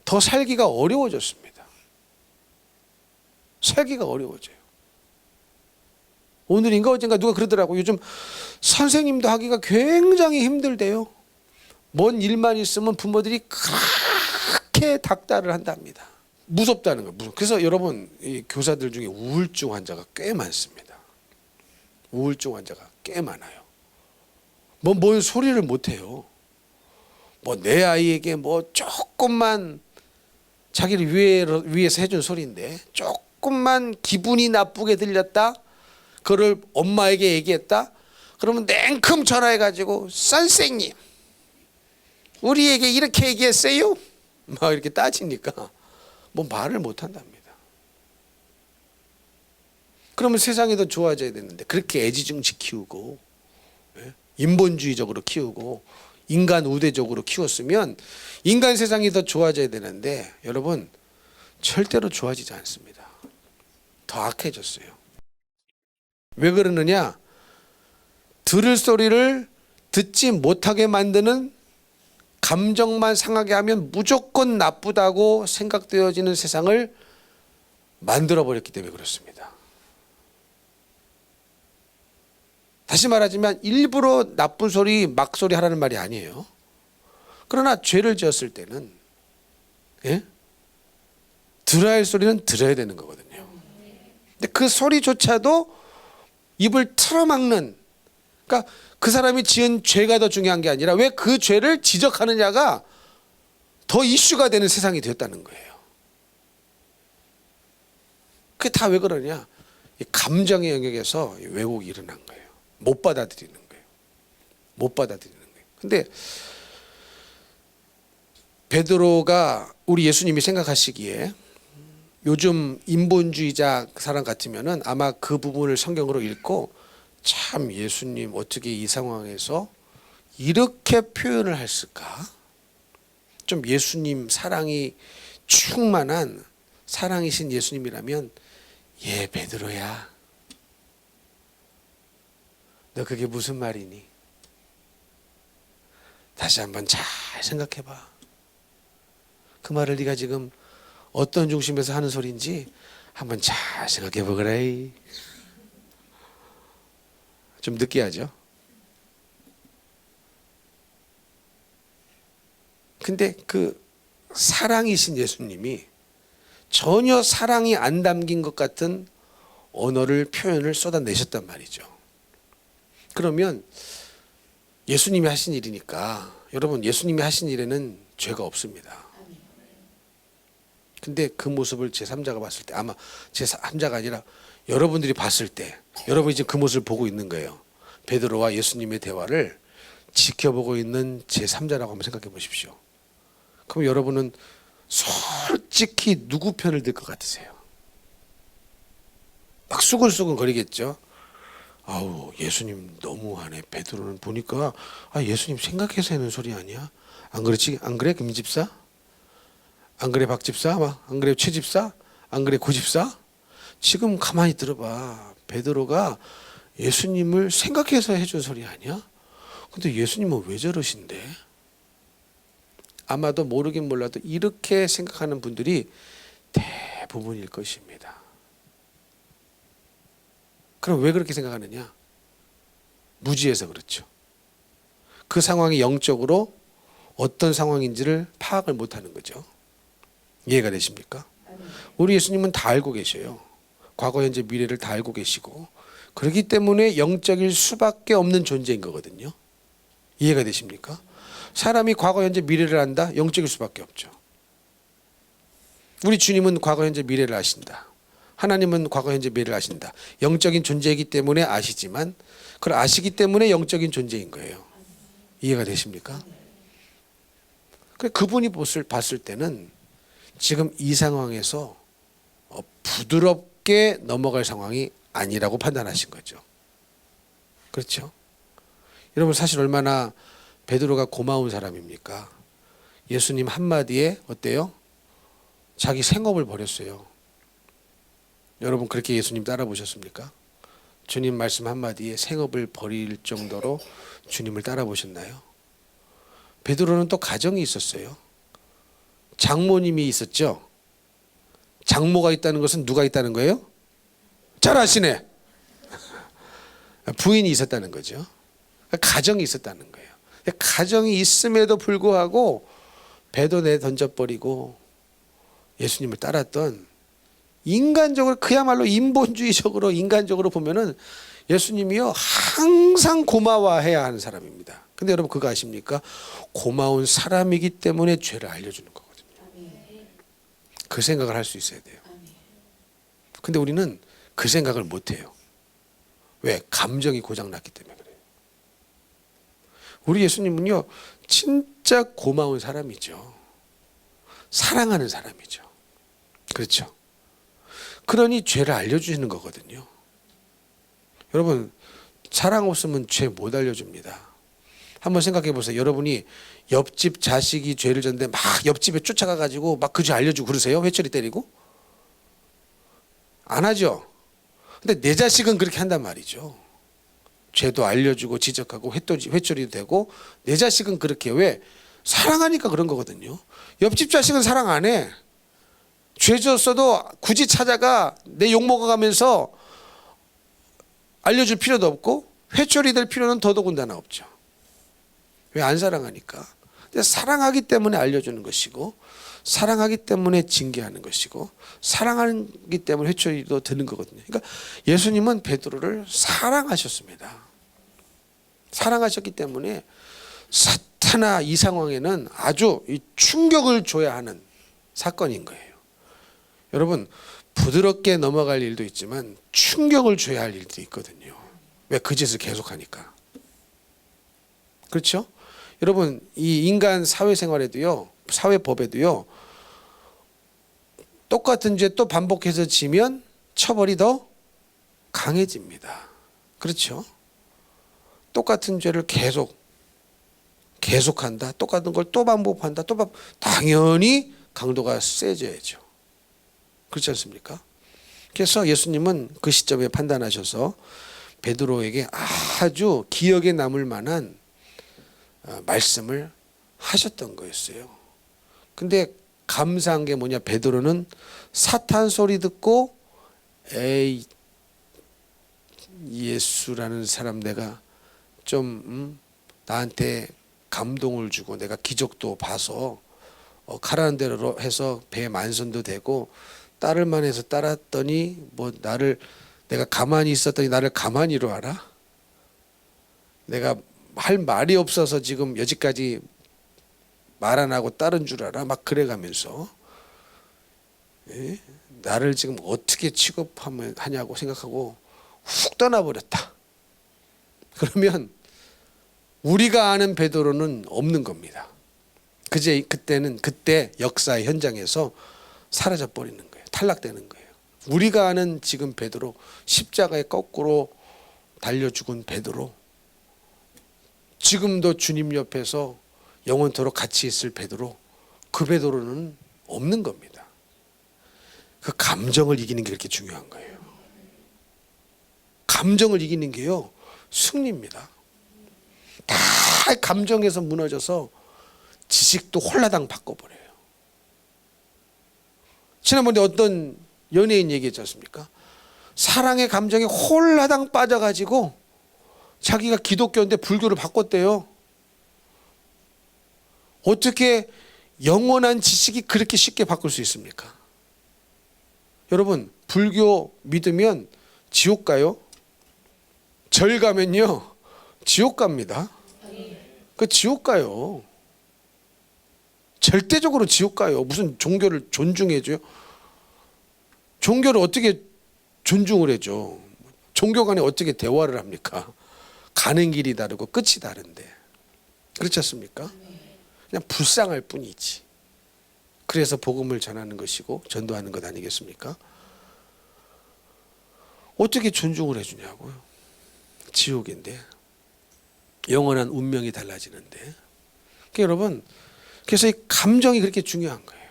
더 살기가 어려워졌습니다. 살기가 어려워져요. 오늘인가 어젠가 누가 그러더라고요. 요즘 선생님도 하기가 굉장히 힘들대요. 뭔 일만 있으면 부모들이 그렇게 닥달을 한답니다. 무섭다는 거예요. 그래서 여러분 이 교사들 중에 우울증 환자가 꽤 많습니다. 우울증 환자가 꽤 많아요. 뭔 소리를 못 해요. 뭐 내 아이에게 뭐 조금만 자기를 위해서 해준 소리인데 조금만 기분이 나쁘게 들렸다. 그걸 엄마에게 얘기했다. 그러면 냉큼 전화해가지고 선생님 우리에게 이렇게 얘기했어요? 막 이렇게 따지니까 뭐 말을 못 한답니다. 그러면 세상이 더 좋아져야 되는데 그렇게 애지중지 키우고 인본주의적으로 키우고 인간 우대적으로 키웠으면 인간 세상이 더 좋아져야 되는데 여러분 절대로 좋아지지 않습니다. 더 악해졌어요. 왜 그러느냐? 들을 소리를 듣지 못하게 만드는 감정만 상하게 하면 무조건 나쁘다고 생각되어지는 세상을 만들어버렸기 때문에 그렇습니다. 다시 말하자면 일부러 나쁜 소리, 막소리 하라는 말이 아니에요. 그러나 죄를 지었을 때는 들어야 할 소리는 들어야 되는 거거든요. 근데 그 소리조차도 입을 틀어막는, 그러니까 그 사람이 지은 죄가 더 중요한 게 아니라 왜 그 죄를 지적하느냐가 더 이슈가 되는 세상이 되었다는 거예요. 그게 다 왜 그러냐? 이 감정의 영역에서 왜곡이 일어난 거예요. 못 받아들이는 거예요. 못 받아들이는 거예요. 근데 베드로가 우리 예수님이 생각하시기에 요즘 인본주의자 사람 같으면은 아마 그 부분을 성경으로 읽고 참 예수님 어떻게 이 상황에서 이렇게 표현을 했을까? 좀 예수님 사랑이 충만한 사랑이신 예수님이라면 베드로야 너 그게 무슨 말이니? 다시 한번 잘 생각해봐. 그 말을 네가 지금 어떤 중심에서 하는 소리인지 한번 잘 생각해보거라. 좀 느끼하죠? 근데 그 사랑이신 예수님이 전혀 사랑이 안 담긴 것 같은 언어를 표현을 쏟아내셨단 말이죠. 그러면 예수님이 하신 일이니까 여러분 예수님이 하신 일에는 죄가 없습니다. 근데 그 모습을 제3자가 봤을 때 아마 제3자가 아니라 여러분들이 봤을 때 여러분이 지금 그 모습을 보고 있는 거예요. 베드로와 예수님의 대화를 지켜보고 있는 제3자라고 한번 생각해 보십시오. 그럼 여러분은 솔직히 누구 편을 들 것 같으세요? 막 수근수근 거리겠죠. 아우 예수님 너무하네. 베드로는 보니까 예수님 생각해서 하는 소리 아니야? 안 그렇지? 안 그래 김집사? 안 그래 박집사? 안 그래 최집사? 안 그래 고집사? 지금 가만히 들어봐. 베드로가 예수님을 생각해서 해준 소리 아니야? 근데 예수님은 왜 저러신데? 아마도 모르긴 몰라도 이렇게 생각하는 분들이 대부분일 것입니다. 그럼 왜 그렇게 생각하느냐? 무지해서 그렇죠. 그 상황이 영적으로 어떤 상황인지를 파악을 못하는 거죠. 이해가 되십니까? 우리 예수님은 다 알고 계셔요. 과거, 현재, 미래를 다 알고 계시고 그렇기 때문에 영적일 수밖에 없는 존재인 거거든요. 이해가 되십니까? 사람이 과거, 현재, 미래를 안다? 영적일 수밖에 없죠. 우리 주님은 과거, 현재, 미래를 아신다. 하나님은 과거, 현재, 미래를 아신다. 영적인 존재이기 때문에 아시지만 그걸 아시기 때문에 영적인 존재인 거예요. 이해가 되십니까? 그분이 봤을 때는 지금 이 상황에서 부드럽게 넘어갈 상황이 아니라고 판단하신 거죠. 그렇죠? 여러분 사실 얼마나 베드로가 고마운 사람입니까? 예수님 한마디에 어때요? 자기 생업을 버렸어요. 여러분 그렇게 예수님 따라보셨습니까? 주님 말씀 한마디에 생업을 버릴 정도로 주님을 따라보셨나요? 베드로는 또 가정이 있었어요. 장모님이 있었죠. 장모가 있다는 것은 누가 있다는 거예요? 잘 아시네. 부인이 있었다는 거죠. 가정이 있었다는 거예요. 가정이 있음에도 불구하고 배도 내 던져버리고 예수님을 따랐던 인간적으로 그야말로 인본주의적으로 인간적으로 보면은 예수님이요 항상 고마워해야 하는 사람입니다. 근데 여러분 그거 아십니까? 고마운 사람이기 때문에 죄를 알려주는 거거든요. 그 생각을 할 수 있어야 돼요. 근데 우리는 그 생각을 못해요. 왜? 감정이 고장났기 때문에 그래요. 우리 예수님은요 진짜 고마운 사람이죠. 사랑하는 사람이죠. 그렇죠? 그러니 죄를 알려주시는 거거든요. 여러분 사랑 없으면 죄 못 알려줍니다. 한번 생각해 보세요. 여러분이 옆집 자식이 죄를 졌는데 막 옆집에 쫓아가가지고 막 그 죄 알려주고 그러세요? 회초리 때리고? 안 하죠. 근데 내 자식은 그렇게 한단 말이죠. 죄도 알려주고 지적하고 회초리도 되고 내 자식은 그렇게 왜? 사랑하니까 그런 거거든요. 옆집 자식은 사랑 안 해. 죄 졌어도 굳이 찾아가 내 욕 먹어가면서 알려줄 필요도 없고 회초리 될 필요는 더더군다나 없죠. 왜? 안 사랑하니까. 근데 사랑하기 때문에 알려주는 것이고 사랑하기 때문에 징계하는 것이고 사랑하기 때문에 회초리도 드는 거거든요. 그러니까 예수님은 베드로를 사랑하셨습니다. 사랑하셨기 때문에 사탄아 이 상황에는 아주 충격을 줘야 하는 사건인 거예요. 여러분 부드럽게 넘어갈 일도 있지만 충격을 줘야 할 일도 있거든요. 왜? 그 짓을 계속하니까. 그렇죠? 여러분 이 인간 사회생활에도요 사회법에도요 똑같은 죄 또 반복해서 지면 처벌이 더 강해집니다. 그렇죠? 똑같은 죄를 계속한다. 똑같은 걸 또 반복한다. 당연히 강도가 세져야죠. 그렇지 않습니까? 그래서 예수님은 그 시점에 판단하셔서 베드로에게 아주 기억에 남을 만한 말씀을 하셨던 거였어요. 근데 감사한 게 뭐냐? 베드로는 사탄 소리 듣고 에이 예수라는 사람 내가 좀 나한테 감동을 주고 내가 기적도 봐서 가라는 대로 해서 배 만선도 되고 따를 만해서 따랐더니 뭐 내가 가만히 있었더니 나를 가만히로 알아? 내가 할 말이 없어서 지금 여지까지 말 안 하고 따른 줄 알아? 막 그래가면서 나를 지금 어떻게 취급하냐고 생각하고 훅 떠나버렸다. 그러면 우리가 아는 베드로는 없는 겁니다. 그때 역사의 현장에서 사라져 버리는 거예요. 탈락되는 거예요. 우리가 아는 지금 베드로 십자가에 거꾸로 달려 죽은 베드로 지금도 주님 옆에서 영원토록 같이 있을 베드로 그 베드로는 없는 겁니다. 그 감정을 이기는 게 그렇게 중요한 거예요. 감정을 이기는 게요, 승리입니다. 다 감정에서 무너져서 지식도 홀라당 바꿔버려요. 지난번에 어떤 연예인 얘기했지 않습니까? 사랑의 감정에 홀라당 빠져가지고 자기가 기독교인데 불교를 바꿨대요. 어떻게 영원한 지식이 그렇게 쉽게 바꿀 수 있습니까? 여러분, 불교 믿으면 지옥 가요? 절 가면요, 지옥 갑니다. 그 지옥 가요. 절대적으로 지옥 가요. 무슨 종교를 존중해줘요? 종교를 어떻게 존중을 해줘? 종교 간에 어떻게 대화를 합니까? 가는 길이 다르고 끝이 다른데. 그렇지 않습니까? 그냥 불쌍할 뿐이지. 그래서 복음을 전하는 것이고 전도하는 것 아니겠습니까? 어떻게 존중을 해주냐고요. 지옥인데, 영원한 운명이 달라지는데. 그러니까 여러분, 그래서 이 감정이 그렇게 중요한 거예요.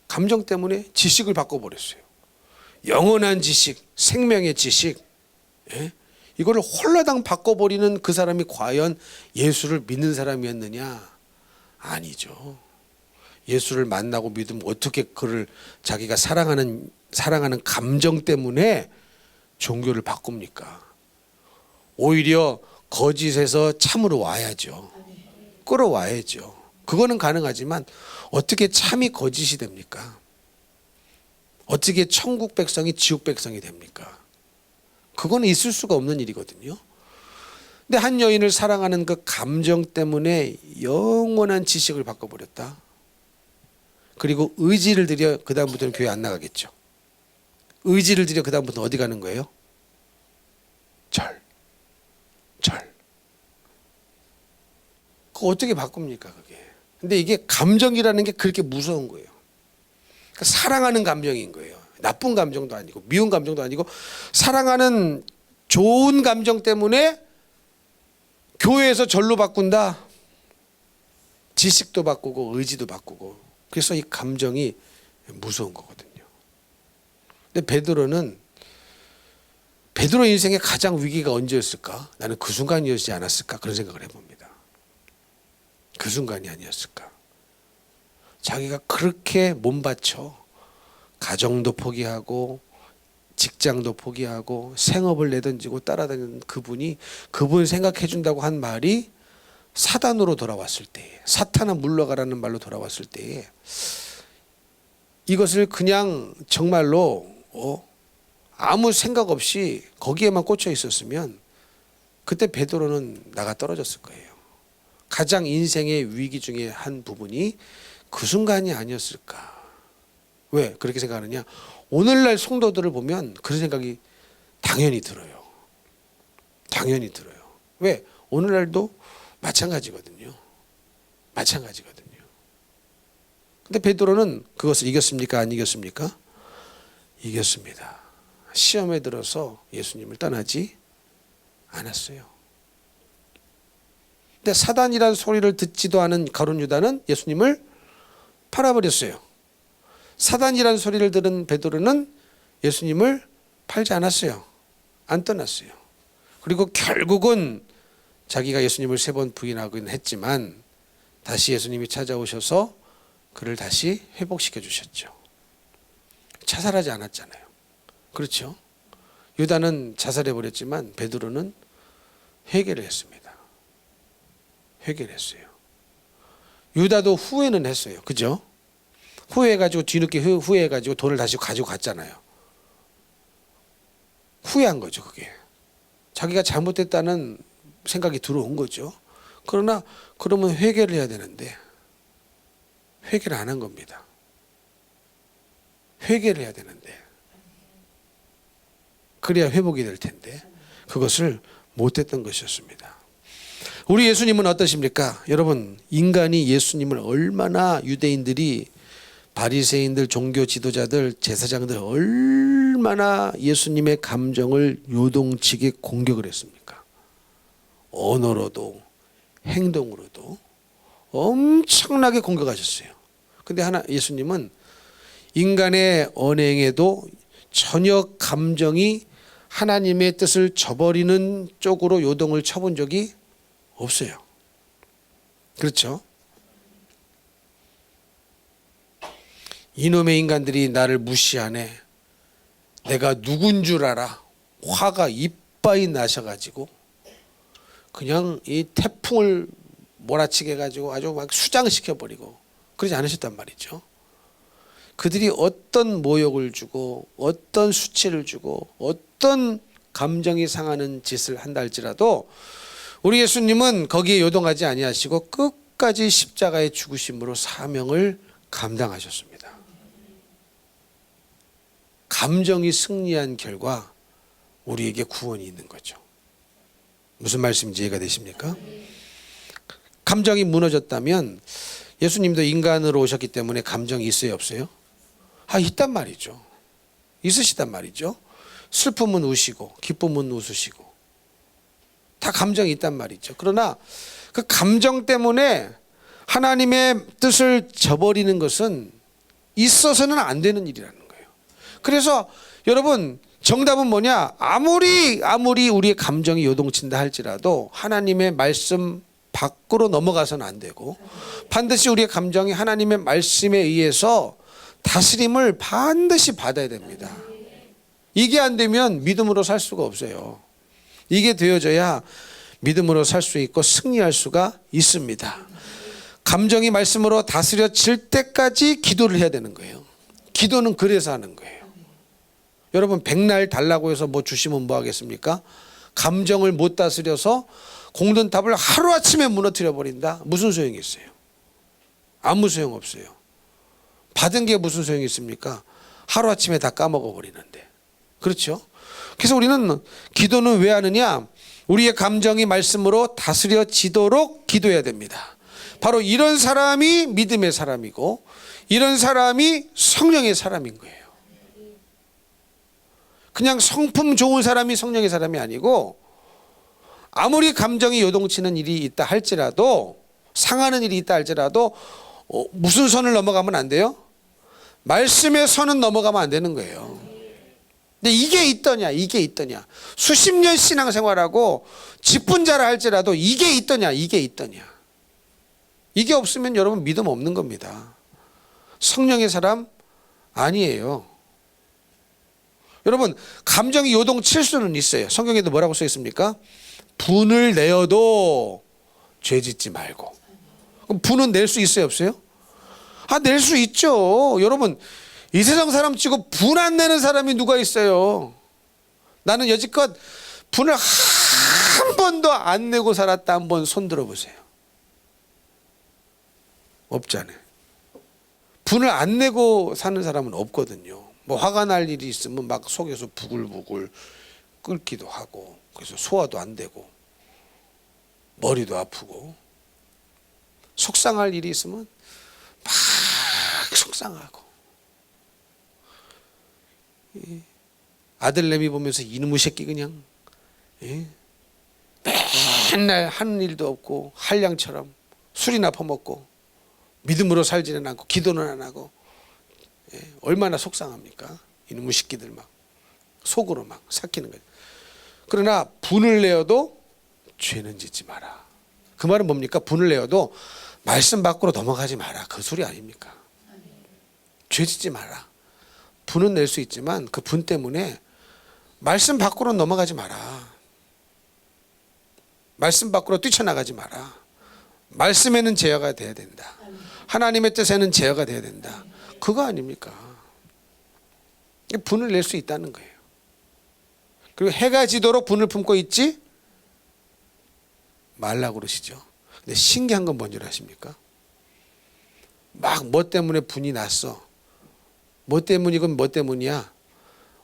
감정 때문에 지식을 바꿔버렸어요. 영원한 지식, 생명의 지식, 예? 이거를 홀라당 바꿔버리는 그 사람이 과연 예수를 믿는 사람이었느냐? 아니죠. 예수를 만나고 믿으면 어떻게 그를 자기가 사랑하는 감정 때문에 종교를 바꿉니까? 오히려 거짓에서 참으로 와야죠. 끌어와야죠. 그거는 가능하지만 어떻게 참이 거짓이 됩니까? 어떻게 천국 백성이 지옥 백성이 됩니까? 그거는 있을 수가 없는 일이거든요. 근데 한 여인을 사랑하는 그 감정 때문에 영원한 지식을 바꿔버렸다. 그리고 의지를 들여 그 다음부터는 교회 안 나가겠죠. 의지를 들여 그 다음부터는 어디 가는 거예요? 절. 그거 어떻게 바꿉니까 그게? 근데 이게 감정이라는 게 그렇게 무서운 거예요. 그러니까 사랑하는 감정인 거예요. 나쁜 감정도 아니고 미운 감정도 아니고 사랑하는 좋은 감정 때문에 교회에서 절로 바꾼다. 지식도 바꾸고 의지도 바꾸고. 그래서 이 감정이 무서운 거거든요. 근데 베드로 인생의 가장 위기가 언제였을까? 나는 그 순간이었지 않았을까? 그런 생각을 해봅니다. 그 순간이 아니었을까? 자기가 그렇게 몸바쳐 가정도 포기하고 직장도 포기하고 생업을 내던지고 따라다니는 그분이 그분 생각해 준다고 한 말이 사단으로 돌아왔을 때에, 사탄아 물러가라는 말로 돌아왔을 때에 이것을 그냥 정말로 아무 생각 없이 거기에만 꽂혀 있었으면 그때 베드로는 나가 떨어졌을 거예요. 가장 인생의 위기 중에 한 부분이 그 순간이 아니었을까. 왜 그렇게 생각하느냐? 오늘날 성도들을 보면 그런 생각이 당연히 들어요. 당연히 들어요. 왜? 오늘날도 마찬가지거든요. 근데 베드로는 그것을 이겼습니까? 안 이겼습니까? 이겼습니다. 시험에 들어서 예수님을 떠나지 않았어요. 근데 사단이란 소리를 듣지도 않은 가룟 유다는 예수님을 팔아버렸어요. 사단이란 소리를 들은 베드로는 예수님을 팔지 않았어요. 안 떠났어요. 그리고 결국은 자기가 예수님을 3번 부인하긴 했지만 다시 예수님이 찾아오셔서 그를 다시 회복시켜 주셨죠. 자살하지 않았잖아요. 그렇죠? 유다는 자살해버렸지만 베드로는 회개를 했습니다. 회개를 했어요. 유다도 후회는 했어요. 그죠? 후회해가지고 뒤늦게 후회해가지고 돈을 다시 가지고 갔잖아요. 후회한 거죠. 그게 자기가 잘못했다는 생각이 들어온 거죠. 그러나 그러면 회개를 해야 되는데 회개를 안 한 겁니다. 회개를 해야 되는데 그래야 회복이 될 텐데 그것을 못했던 것이었습니다. 우리 예수님은 어떠십니까? 여러분, 인간이 예수님을 얼마나 유대인들이, 바리새인들, 종교 지도자들, 제사장들 얼마나 예수님의 감정을 요동치게 공격을 했습니까? 언어로도 행동으로도 엄청나게 공격하셨어요. 근데 예수님은 인간의 언행에도 전혀 감정이 하나님의 뜻을 저버리는 쪽으로 요동을 쳐본 적이 없어요. 그렇죠? 이놈의 인간들이 나를 무시하네. 내가 누군 줄 알아. 화가 이빠이 나셔가지고 그냥 이 태풍을 몰아치게 해가지고 아주 막 수장시켜버리고 그러지 않으셨단 말이죠. 그들이 어떤 모욕을 주고 어떤 수치를 주고 어떤 감정이 상하는 짓을 한다 할지라도 우리 예수님은 거기에 요동하지 아니하시고 끝까지 십자가의 죽으심으로 사명을 감당하셨습니다. 감정이 승리한 결과 우리에게 구원이 있는 거죠. 무슨 말씀인지 이해가 되십니까? 감정이 무너졌다면 예수님도 인간으로 오셨기 때문에 감정이 있어요, 없어요? 있단 말이죠. 있으시단 말이죠. 슬픔은 우시고 기쁨은 웃으시고 다 감정이 있단 말이죠. 그러나 그 감정 때문에 하나님의 뜻을 저버리는 것은 있어서는 안 되는 일이라는 거예요. 그래서 여러분 정답은 뭐냐? 아무리 우리의 감정이 요동친다 할지라도 하나님의 말씀 밖으로 넘어가서는 안 되고 반드시 우리의 감정이 하나님의 말씀에 의해서 다스림을 반드시 받아야 됩니다. 이게 안 되면 믿음으로 살 수가 없어요. 이게 되어져야 믿음으로 살 수 있고 승리할 수가 있습니다. 감정이 말씀으로 다스려질 때까지 기도를 해야 되는 거예요. 기도는 그래서 하는 거예요. 여러분 백날 달라고 해서 뭐 주시면 뭐 하겠습니까? 감정을 못 다스려서 공든탑을 하루아침에 무너뜨려 버린다? 무슨 소용이 있어요? 아무 소용 없어요. 받은 게 무슨 소용이 있습니까? 하루아침에 다 까먹어 버리는데. 그렇죠? 그래서 우리는 기도는 왜 하느냐? 우리의 감정이 말씀으로 다스려지도록 기도해야 됩니다. 바로 이런 사람이 믿음의 사람이고 이런 사람이 성령의 사람인 거예요. 그냥 성품 좋은 사람이 성령의 사람이 아니고 아무리 감정이 요동치는 일이 있다 할지라도 상하는 일이 있다 할지라도 무슨 선을 넘어가면 안 돼요? 말씀의 선은 넘어가면 안 되는 거예요. 근데 이게 있더냐 수십 년 신앙생활하고 직분자라 할지라도 이게 있더냐 이게 없으면 여러분 믿음 없는 겁니다. 성령의 사람 아니에요. 여러분 감정이 요동칠 수는 있어요. 성경에도 뭐라고 써 있습니까? 분을 내어도 죄 짓지 말고. 그럼 분은 낼 수 있어요, 없어요? 낼 수 있죠. 여러분 이 세상 사람 치고 분 안 내는 사람이 누가 있어요? 나는 여지껏 분을 한 번도 안 내고 살았다. 한번 손 들어보세요. 없잖아요. 분을 안 내고 사는 사람은 없거든요. 뭐 화가 날 일이 있으면 막 속에서 부글부글 끓기도 하고 그래서 소화도 안 되고 머리도 아프고 속상할 일이 있으면 막 속상하고 아들내미 보면서 이놈의 새끼 그냥 맨날 하는 일도 없고 한량처럼 술이나 퍼먹고 믿음으로 살지는 않고 기도는 안 하고 얼마나 속상합니까? 이놈의 새끼들 막 속으로 막 삭히는 거예요. 그러나 분을 내어도 죄는 짓지 마라. 그 말은 뭡니까? 분을 내어도 말씀 밖으로 넘어가지 마라. 그 소리 아닙니까? 죄 짓지 마라. 분은 낼 수 있지만 그 분 때문에 말씀 밖으로 넘어가지 마라. 말씀 밖으로 뛰쳐나가지 마라. 말씀에는 제어가 돼야 된다. 하나님의 뜻에는 제어가 돼야 된다. 그거 아닙니까? 분을 낼 수 있다는 거예요. 그리고 해가 지도록 분을 품고 있지 말라고 그러시죠. 근데 신기한 건 뭔지 아십니까? 막 뭐 때문에 분이 났어. 뭐 때문이건 뭐 때문이야?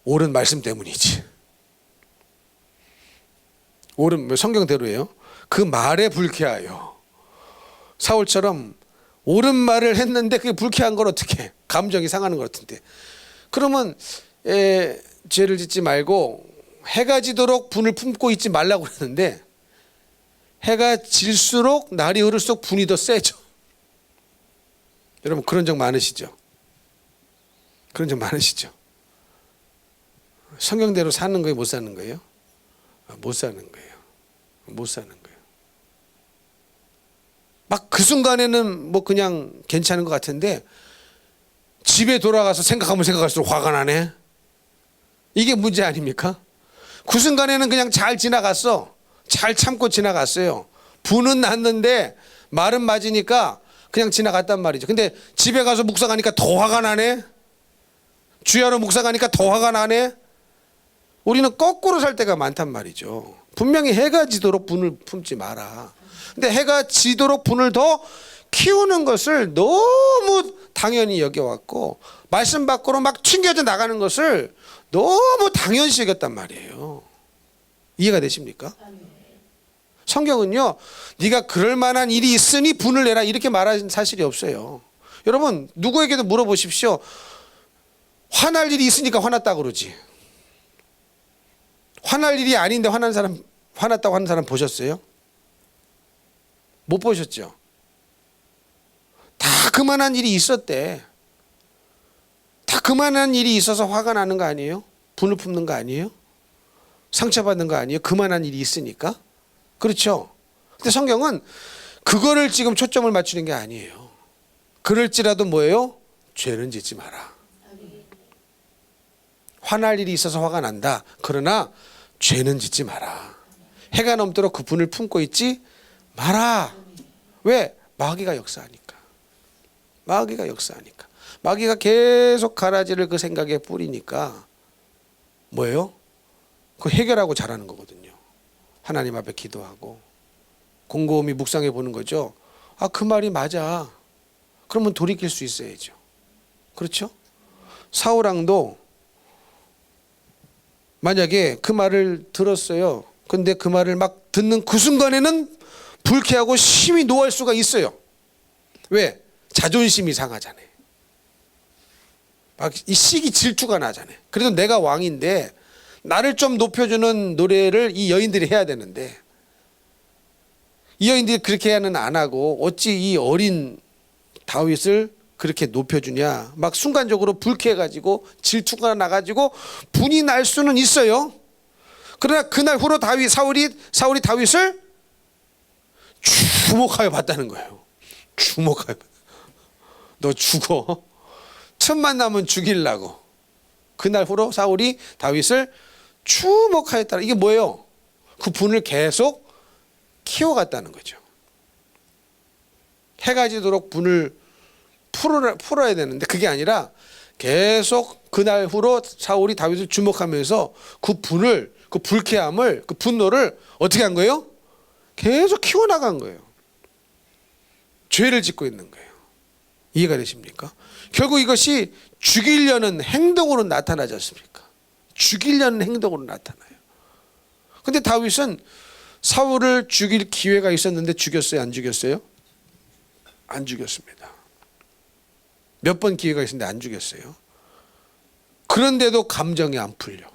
옳은 말씀 때문이지. 옳은 성경대로예요. 그 말에 불쾌하여. 사울처럼 옳은 말을 했는데 그게 불쾌한 걸 어떻게? 감정이 상하는 것 같은데. 그러면 죄를 짓지 말고 해가 지도록 분을 품고 있지 말라고 그랬는데 해가 질수록 날이 흐를수록 분이 더 세죠. 여러분 그런 적 많으시죠? 그런 점 많으시죠? 성경대로 사는 거예요? 못 사는 거예요? 못 사는 거예요. 못 사는 거예요. 막 그 순간에는 뭐 그냥 괜찮은 것 같은데 집에 돌아가서 생각하면 생각할수록 화가 나네. 이게 문제 아닙니까? 그 순간에는 그냥 잘 지나갔어. 잘 참고 지나갔어요. 분은 났는데 말은 맞으니까 그냥 지나갔단 말이죠. 근데 집에 가서 묵상하니까 더 화가 나네. 주야로 묵상하니까 더 화가 나네. 우리는 거꾸로 살 때가 많단 말이죠. 분명히 해가 지도록 분을 품지 마라. 근데 해가 지도록 분을 더 키우는 것을 너무 당연히 여겨왔고 말씀 밖으로 막 튕겨져 나가는 것을 너무 당연시 여겼단 말이에요. 이해가 되십니까? 성경은요, 네가 그럴 만한 일이 있으니 분을 내라 이렇게 말하는 사실이 없어요. 여러분 누구에게도 물어보십시오. 화날 일이 있으니까 화났다고 그러지. 화날 일이 아닌데 화난 사람, 화났다고 하는 사람 보셨어요? 못 보셨죠? 다 그만한 일이 있었대. 다 그만한 일이 있어서 화가 나는 거 아니에요? 분을 품는 거 아니에요? 상처받는 거 아니에요? 그만한 일이 있으니까. 그렇죠? 근데 성경은 그거를 지금 초점을 맞추는 게 아니에요. 그럴지라도 뭐예요? 죄는 짓지 마라. 화날 일이 있어서 화가 난다. 그러나 죄는 짓지 마라. 해가 넘도록 그 분을 품고 있지 마라. 왜? 마귀가 역사하니까. 마귀가 역사하니까. 마귀가 계속 가라지를 그 생각에 뿌리니까 뭐예요? 그 해결하고 잘하는 거거든요. 하나님 앞에 기도하고 곰곰이 묵상해 보는 거죠. 아, 그 말이 맞아. 그러면 돌이킬 수 있어야죠. 그렇죠? 사울왕도 만약에 그 말을 들었어요. 근데 그 말을 막 듣는 그 순간에는 불쾌하고 심히 노할 수가 있어요. 왜? 자존심이 상하잖아요. 막 이 시기 질투가 나잖아요. 그래도 내가 왕인데 나를 좀 높여주는 노래를 이 여인들이 해야 되는데 이 여인들이 그렇게는 안 하고 어찌 이 어린 다윗을 그렇게 높여주냐. 막 순간적으로 불쾌해가지고 질투가 나가지고 분이 날 수는 있어요. 그러나 그날 후로 사울이 다윗을 주목하여 봤다는 거예요. 주목하여. 너 죽어. 틈만 나면 죽이려고. 그날 후로 사울이 다윗을 주목하였다. 이게 뭐예요? 그 분을 계속 키워갔다는 거죠. 해가 지도록 분을 풀어야 되는데 그게 아니라 계속 그날 후로 사울이 다윗을 주목하면서 그 분을, 그 불쾌함을, 그 분노를 어떻게 한 거예요? 계속 키워나간 거예요. 죄를 짓고 있는 거예요. 이해가 되십니까? 결국 이것이 죽이려는 행동으로 나타나지 않습니까? 죽이려는 행동으로 나타나요. 근데 다윗은 사울을 죽일 기회가 있었는데 죽였어요? 안 죽였어요? 안 죽였습니다. 몇 번 기회가 있었는데 안 죽였어요. 그런데도 감정이 안 풀려.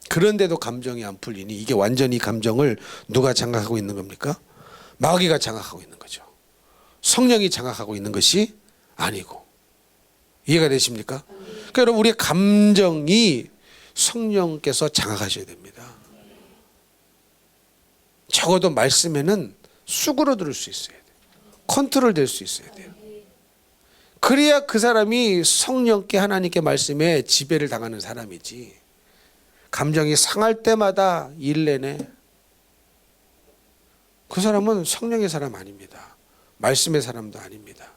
그런데도 감정이 안 풀리니 이게 완전히 감정을 누가 장악하고 있는 겁니까? 마귀가 장악하고 있는 거죠. 성령이 장악하고 있는 것이 아니고. 이해가 되십니까? 그러니까 여러분 우리의 감정이 성령께서 장악하셔야 됩니다. 적어도 말씀에는 수그러들 수 있어야 돼요. 컨트롤 될 수 있어야 돼요. 그래야 그 사람이 성령께 하나님께 말씀에 지배를 당하는 사람이지. 감정이 상할 때마다 일내네. 그 사람은 성령의 사람 아닙니다. 말씀의 사람도 아닙니다.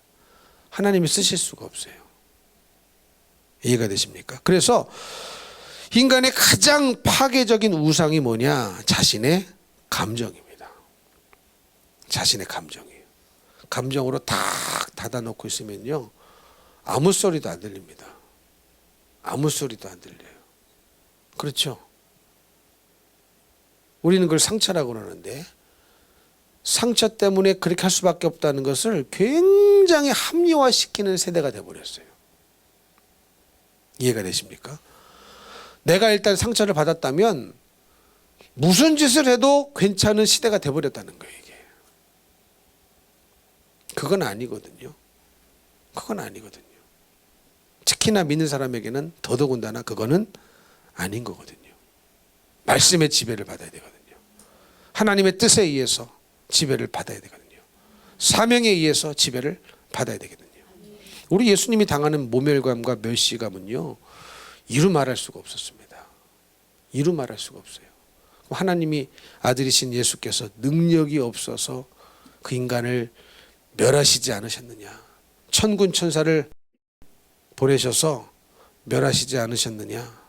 하나님이 쓰실 수가 없어요. 이해가 되십니까? 그래서 인간의 가장 파괴적인 우상이 뭐냐? 자신의 감정입니다. 자신의 감정이에요. 감정으로 탁 닫아놓고 있으면요. 아무 소리도 안 들립니다. 아무 소리도 안 들려요. 그렇죠? 우리는 그걸 상처라고 그러는데 상처 때문에 그렇게 할 수밖에 없다는 것을 굉장히 합리화시키는 세대가 되어버렸어요. 이해가 되십니까? 내가 일단 상처를 받았다면 무슨 짓을 해도 괜찮은 시대가 되어버렸다는 거예요. 이게. 그건 아니거든요. 그건 아니거든요. 특히나 믿는 사람에게는 더더군다나 그거는 아닌 거거든요. 말씀의 지배를 받아야 되거든요. 하나님의 뜻에 의해서 지배를 받아야 되거든요. 사명에 의해서 지배를 받아야 되거든요. 우리 예수님이 당하는 모멸감과 멸시감은요, 이루 말할 수가 없었습니다. 이루 말할 수가 없어요. 하나님이 아들이신 예수께서 능력이 없어서 그 인간을 멸하시지 않으셨느냐? 천군 천사를 보내셔서 멸하시지 않으셨느냐?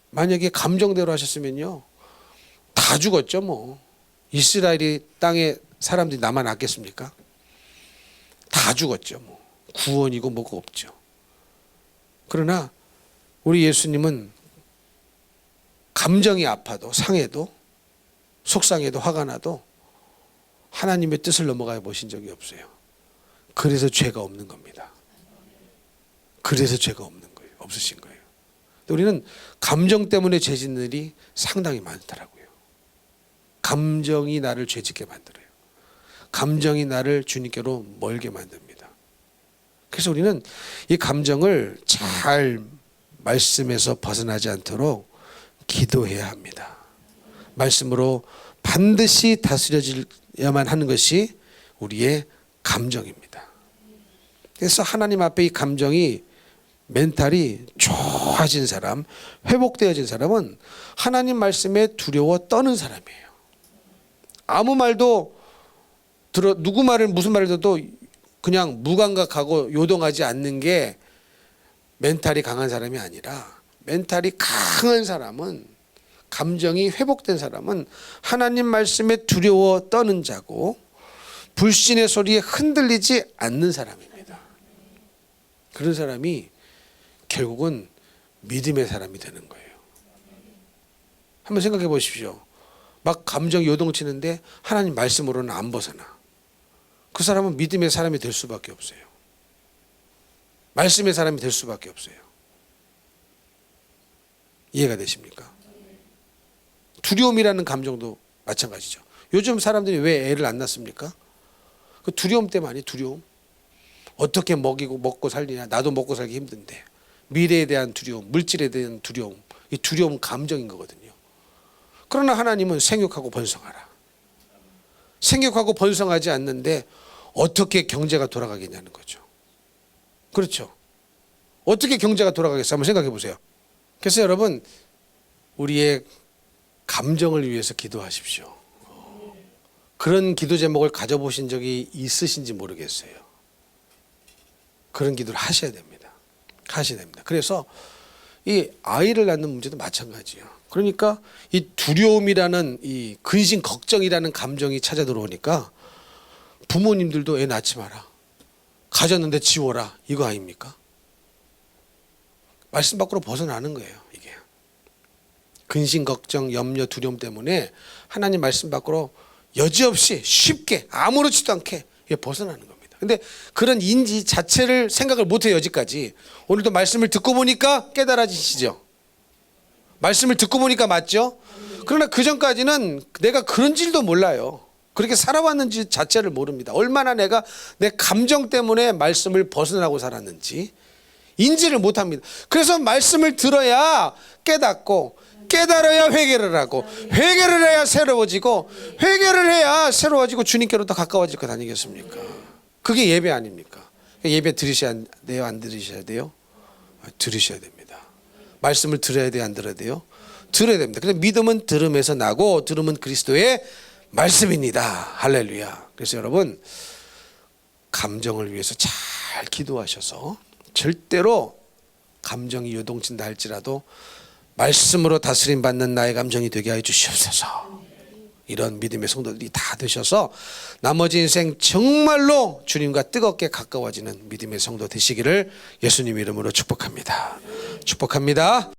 만약에 감정대로 하셨으면요, 다 죽었죠 뭐. 이스라엘이 땅에 사람들이 남아났겠습니까? 다 죽었죠 뭐. 구원이고 뭐가 없죠. 그러나 우리 예수님은 감정이 아파도 상해도 속상해도 화가 나도 하나님의 뜻을 넘어가 보신 적이 없어요. 그래서 죄가 없는 겁니다. 그래서 죄가 없는 거예요. 없으신 거예요. 우리는 감정 때문에 죄 짓는 일이 상당히 많더라고요. 감정이 나를 죄짓게 만들어요. 감정이 나를 주님께로 멀게 만듭니다. 그래서 우리는 이 감정을 잘 말씀에서 벗어나지 않도록 기도해야 합니다. 말씀으로 반드시 다스려야만 하는 것이 우리의 감정입니다. 그래서 하나님 앞에 이 감정이 멘탈이 좋아진 사람, 회복되어진 사람은 하나님 말씀에 두려워 떠는 사람이에요. 아무 말도 누구 말을 무슨 말을 들어도 그냥 무감각하고 요동하지 않는 게 멘탈이 강한 사람이 아니라, 멘탈이 강한 사람은, 감정이 회복된 사람은 하나님 말씀에 두려워 떠는 자고 불신의 소리에 흔들리지 않는 사람입니다. 그런 사람이 결국은 믿음의 사람이 되는 거예요. 한번 생각해 보십시오. 막 감정이 요동치는데 하나님 말씀으로는 안 벗어나. 그 사람은 믿음의 사람이 될 수밖에 없어요. 말씀의 사람이 될 수밖에 없어요. 이해가 되십니까? 두려움이라는 감정도 마찬가지죠. 요즘 사람들이 왜 애를 안 낳습니까? 그 두려움 때문에 아니, 두려움. 어떻게 먹고 살리냐. 나도 먹고 살기 힘든데. 미래에 대한 두려움, 물질에 대한 두려움. 이 두려움 감정인 거거든요. 그러나 하나님은 생육하고 번성하라. 생육하고 번성하지 않는데 어떻게 경제가 돌아가겠냐는 거죠. 그렇죠. 어떻게 경제가 돌아가겠어요? 한번 생각해 보세요. 그래서 여러분, 우리의 감정을 위해서 기도하십시오. 그런 기도 제목을 가져보신 적이 있으신지 모르겠어요. 그런 기도를 하셔야 됩니다. 하셔야 됩니다. 그래서 이 아이를 낳는 문제도 마찬가지예요. 그러니까 이 두려움이라는, 이 근심 걱정이라는 감정이 찾아 들어오니까 부모님들도 애 낳지 마라. 가졌는데 지워라. 이거 아닙니까? 말씀 밖으로 벗어나는 거예요, 이게. 근심, 걱정, 염려, 두려움 때문에 하나님 말씀 밖으로 여지없이 쉽게 아무렇지도 않게 벗어나는 겁니다. 근데 그런 인지 자체를 생각을 못해요, 여지까지. 오늘도 말씀을 듣고 보니까 깨달아지시죠? 말씀을 듣고 보니까 맞죠? 그러나 그 전까지는 내가 그런 줄도 몰라요. 그렇게 살아왔는지 자체를 모릅니다. 얼마나 내가 내 감정 때문에 말씀을 벗어나고 살았는지 인지를 못합니다. 그래서 말씀을 들어야 깨닫고, 깨달아야 회개를 하고, 회개를 해야 새로워지고, 회개를 해야 새로워지고 주님께로 더 가까워질 것 아니겠습니까? 그게 예배 아닙니까? 예배 들으셔야 돼요? 안 들으셔야 돼요? 들으셔야 됩니다. 말씀을 들어야 돼요? 안 들어야 돼요? 들어야 됩니다. 그래서 믿음은 들음에서 나고 들음은 그리스도의 말씀입니다. 할렐루야. 그래서 여러분, 감정을 위해서 잘 기도하셔서 절대로 감정이 요동친다 할지라도 말씀으로 다스림 받는 나의 감정이 되게 하여 주시옵소서. 이런 믿음의 성도들이 다 되셔서 나머지 인생 정말로 주님과 뜨겁게 가까워지는 믿음의 성도 되시기를 예수님 이름으로 축복합니다. 축복합니다.